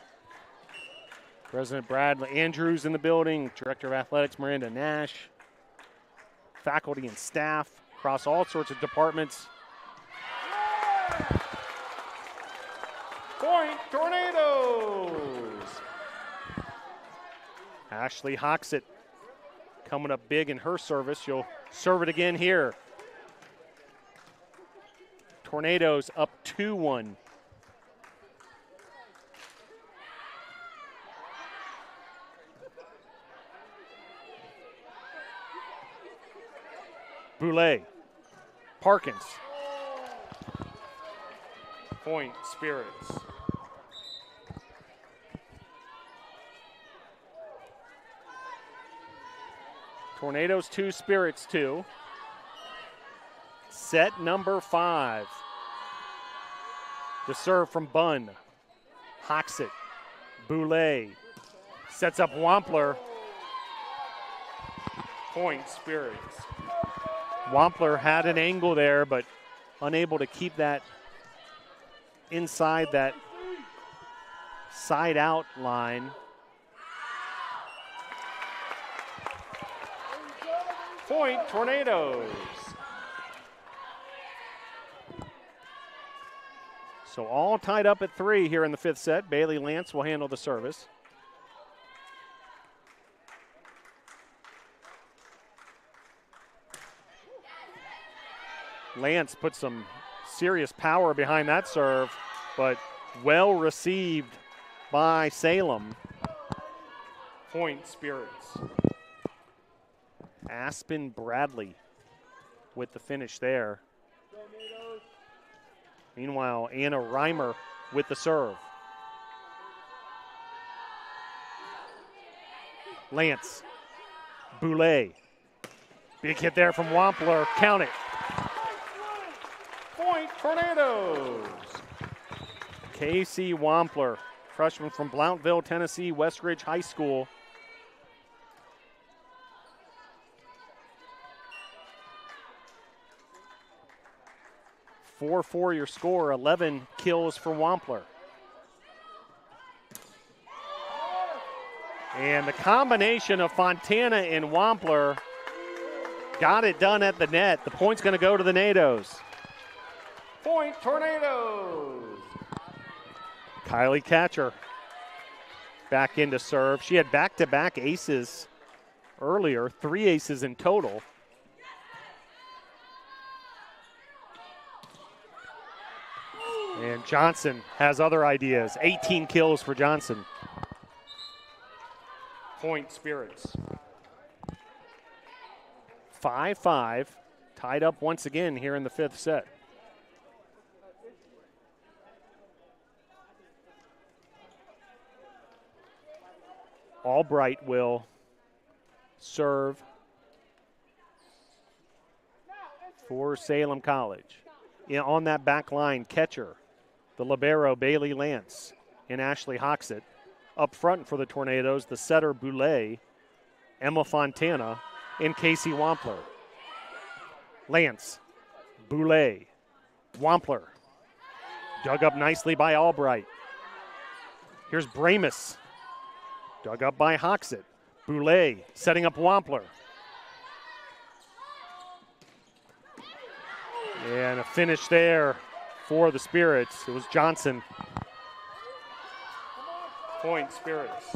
President Brad Andrews in the building, Director of Athletics Miranda Nash, faculty and staff across all sorts of departments. Point Tornadoes. Ashley Hoxett coming up big in her service. She'll serve it again here. Tornadoes up 2-1. Boulay. Parkins. Point Spirits. Tornadoes 2, Spirits 2. Set number 5. The serve from Bunn. Hoxett. Boulay. Sets up Wampler. Point Spirits. Wampler had an angle there, but unable to keep that inside that side out line. Point Tornadoes. So all tied up at 3 here in the 5th set. Bailey Lance will handle the service. Lance put some serious power behind that serve, but well received by Salem. Point Spirits. Aspen Bradley with the finish there. Meanwhile, Anna Reimer with the serve. Lance. Boulay. Big hit there from Wampler. Count it. Point Tornadoes. Casey Wampler, freshman from Blountville, Tennessee, Westridge High School. .44 your score, 11 kills for Wampler. And the combination of Fontana and Wampler got it done at the net. The point's going to go to the Nados. Point Tornadoes. Kylie Catcher back into serve. She had back-to-back aces earlier, 3 aces in total. And Johnson has other ideas. 18 kills for Johnson. Point Spirits. 5-5, tied up once again here in the fifth set. Albright will serve for Salem College. On that back line, catcher, the libero Bailey Lance and Ashley Hoxett. Up front for the Tornadoes, the setter Boulay, Emma Fontana, and Casey Wampler. Lance, Boulay, Wampler. Dug up nicely by Albright. Here's Bramus. Dug up by Hoxett. Boulay setting up Wampler. And a finish there for the Spirits. It was Johnson. Point Spirits.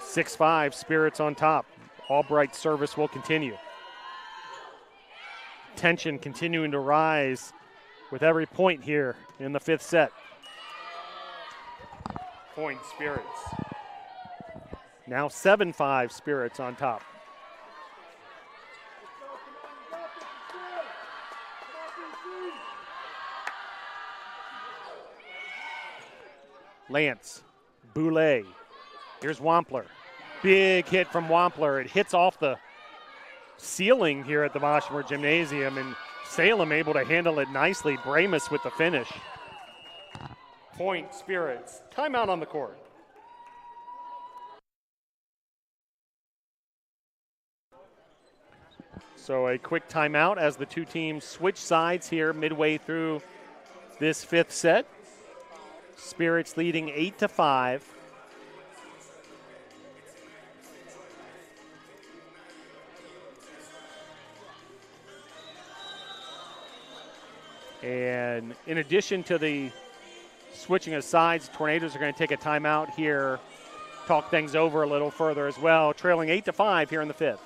6-5, Spirits on top. Albright's service will continue. Tension continuing to rise with every point here in the fifth set. Point Spirits. Now 7-5, Spirits on top. Lance, Boulay. Here's Wampler. Big hit from Wampler. It hits off the ceiling here at the Boschmer Gymnasium, and Salem able to handle it nicely. Bramus with the finish. Point Spirits. Timeout on the court. So a quick timeout as the two teams switch sides here midway through this fifth set. Spirits leading 8-5. And in addition to the switching of sides, Tornadoes are going to take a timeout here, talk things over a little further as well, trailing 8-5 here in the fifth.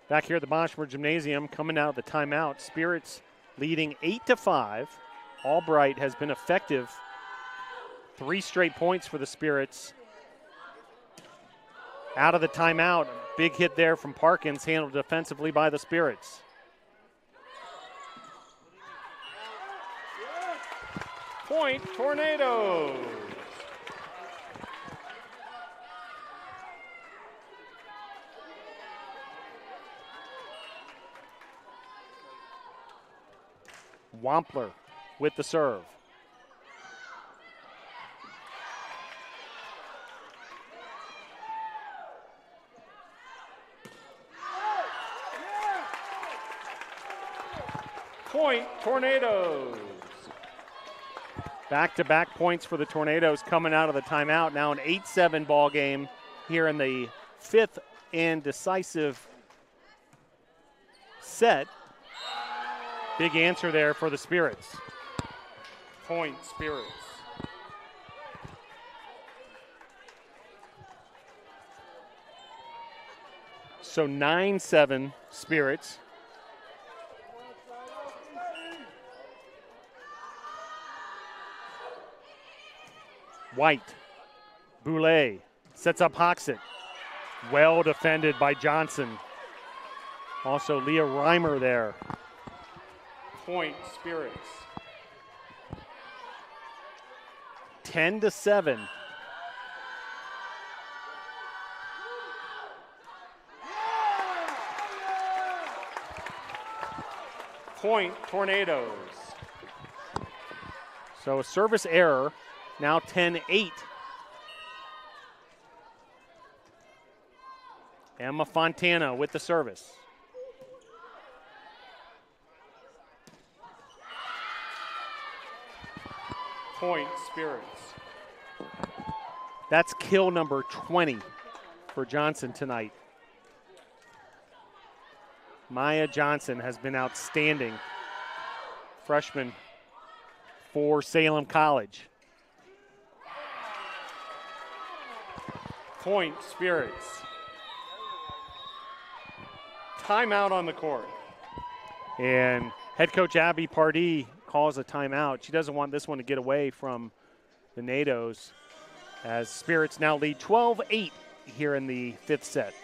Back here at the Boschmer Gymnasium, coming out of the timeout, Spirits leading 8-5. Albright has been effective. 3 straight points for the Spirits. Out of the timeout, big hit there from Parkins, handled defensively by the Spirits. Point Tornadoes. Wampler with the serve. Point Tornadoes. Back-to-back points for the Tornadoes coming out of the timeout. Now an 8-7 ball game here in the fifth and decisive set. Big answer there for the Spirits. Point Spirits. So 9-7 Spirits. White Boulay sets up Hoxett. Well defended by Johnson. Also Leah Reimer there. Point Spirits. 10-7. Point Tornadoes. So a service error, now 10-8. Emma Fontana with the service. Point Spirits. That's kill number 20 for Johnson tonight. Maya Johnson has been outstanding. Freshman for Salem College. Point Spirits. Timeout on the court. And head coach Abby Pardee calls a timeout. She doesn't want this one to get away from the NATOs, as Spirits now lead 12-8 here in the fifth set.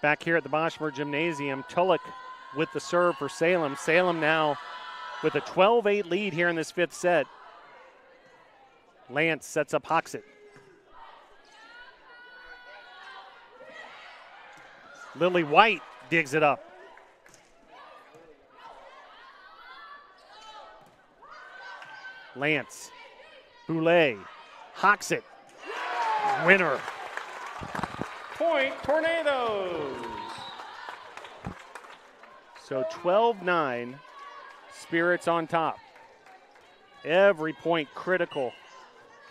Back here at the Boschmer Gymnasium, Tulloch with the serve for Salem. Salem now with a 12-8 lead here in this fifth set. Lance sets up Hoxett. Lily White digs it up. Lance, Boulay, Hoxett, winner. Point Tornadoes. So 12-9, Spirits on top. Every point critical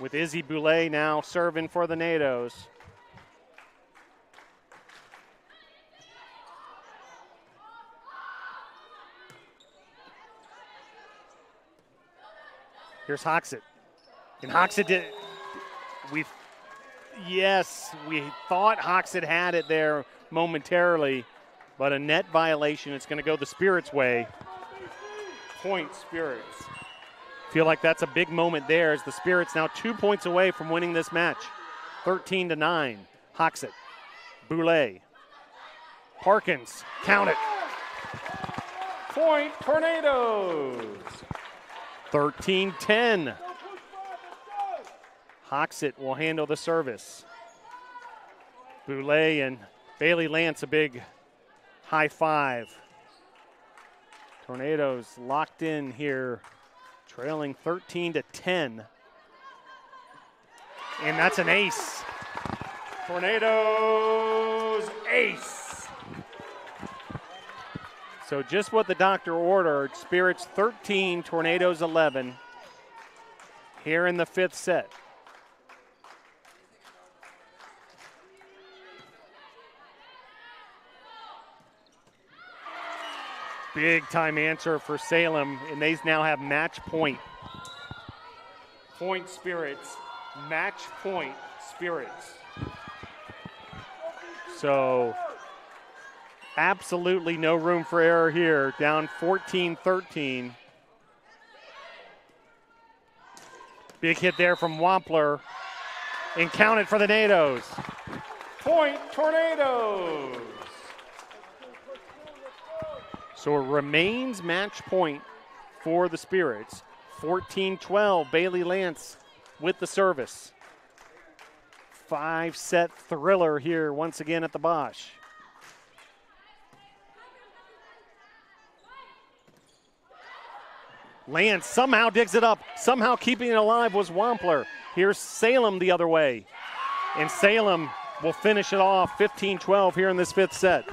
with Izzy Boulay now serving for the NATOs. Here's Hoxett. And Hoxett did, we thought Hoxett had it there momentarily, but a net violation. It's going to go the Spirits' way. Point Spirits. Feel like that's a big moment there as the Spirits now 2 points away from winning this match. 13-9. Hoxett. Boulay. Parkins. Count it. Point Tornadoes. 13-10. Hoxett will handle the service. Boulay and Bailey Lance a big high five. Tornadoes locked in here, trailing 13-10. And that's an ace. Tornadoes ace. So just what the doctor ordered. Spirits 13, Tornadoes 11 here in the fifth set. Big time answer for Salem, and they now have match point. Point Spirits, match point Spirits. So absolutely no room for error here, down 14-13. Big hit there from Wampler, and counted for the NATOs. Point Tornadoes. So it remains match point for the Spirits. 14-12, Bailey Lance with the service. 5-set thriller here once again at the Bosch. Lance somehow digs it up. Somehow keeping it alive was Wampler. Here's Salem the other way. And Salem will finish it off 15-12 here in this fifth set.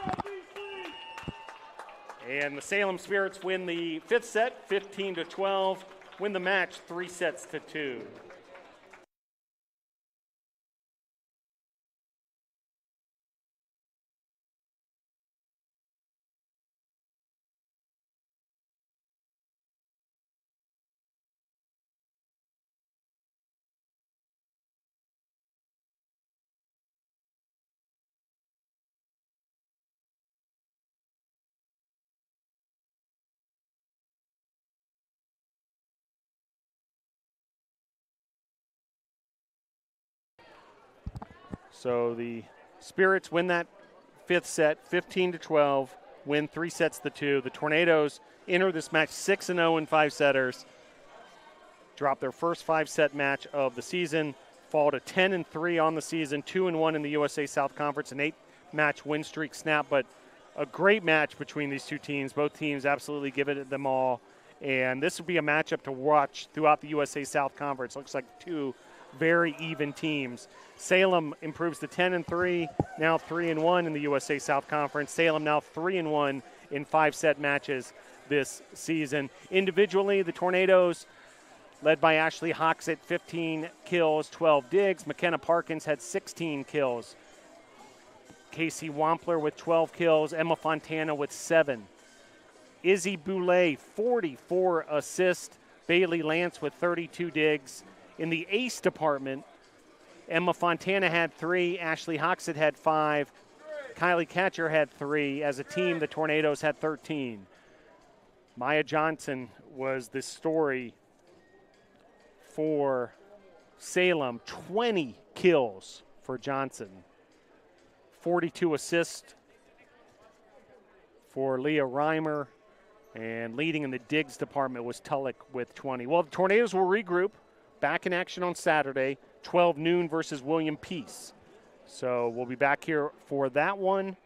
And the Salem Spirits win the fifth set, 15-12, win the match 3-2. So the Spirits win that fifth set, 15-12, win 3-2. The Tornadoes enter this match 6-0 in 5-setters, drop their first 5-set match of the season, fall to 10-3 on the season, 2-1 in the USA South Conference, an 8-match win streak snap, but a great match between these two teams. Both teams absolutely give it them all, and this would be a matchup to watch throughout the USA South Conference. Looks like two very even teams. Salem improves to 10-3, now 3-1 in the USA South Conference. Salem now 3-1 in 5-set matches this season. Individually, the Tornadoes, led by Ashley Hoxett, 15 kills, 12 digs. McKenna Parkins had 16 kills. Casey Wampler with 12 kills. Emma Fontana with 7. Izzy Boulay, 44 assists. Bailey Lance with 32 digs. In the ace department, Emma Fontana had 3, Ashley Hoxett had 5, Kylie Catcher had 3. As a team, the Tornadoes had 13. Maya Johnson was the story for Salem. 20 kills for Johnson. 42 assists for Leah Reimer. And leading in the digs department was Tulloch with 20. Well, the Tornadoes will regroup. Back in action on Saturday, 12 noon versus William Peace. So we'll be back here for that one.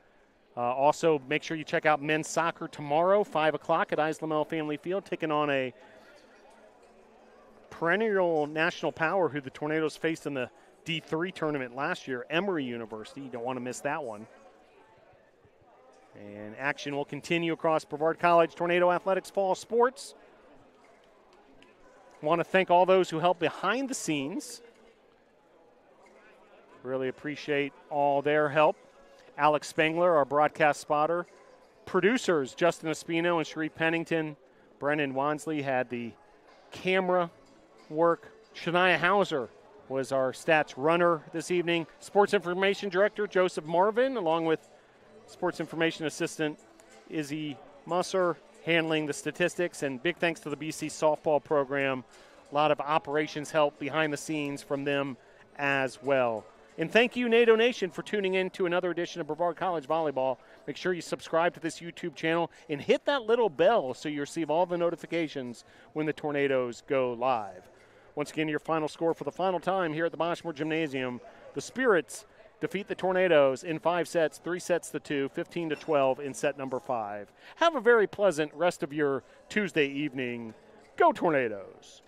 Also, make sure you check out men's soccer tomorrow, 5 o'clock at Islamel Family Field, taking on a perennial national power who the Tornadoes faced in the D3 tournament last year, Emory University. You don't want to miss that one. And action will continue across Brevard College Tornado Athletics Fall Sports. Want to thank all those who helped behind the scenes. Really appreciate all their help. Alex Spengler, our broadcast spotter. Producers, Justin Espino and Sheree Pennington. Brennan Wansley had the camera work. Shania Hauser was our stats runner this evening. Sports Information Director, Joseph Marvin, along with Sports Information Assistant, Izzy Musser, handling the statistics, and big thanks to the BC softball program. A lot of operations help behind the scenes from them as well. And thank you, NATO Nation, for tuning in to another edition of Brevard College Volleyball. Make sure you subscribe to this YouTube channel and hit that little bell so you receive all the notifications when the Tornadoes go live. Once again, your final score for the final time here at the Boschmore Gymnasium. The Spirits defeat the Tornadoes in 5 sets, 3-2, 15-12 in set number 5. Have a very pleasant rest of your Tuesday evening. Go Tornadoes!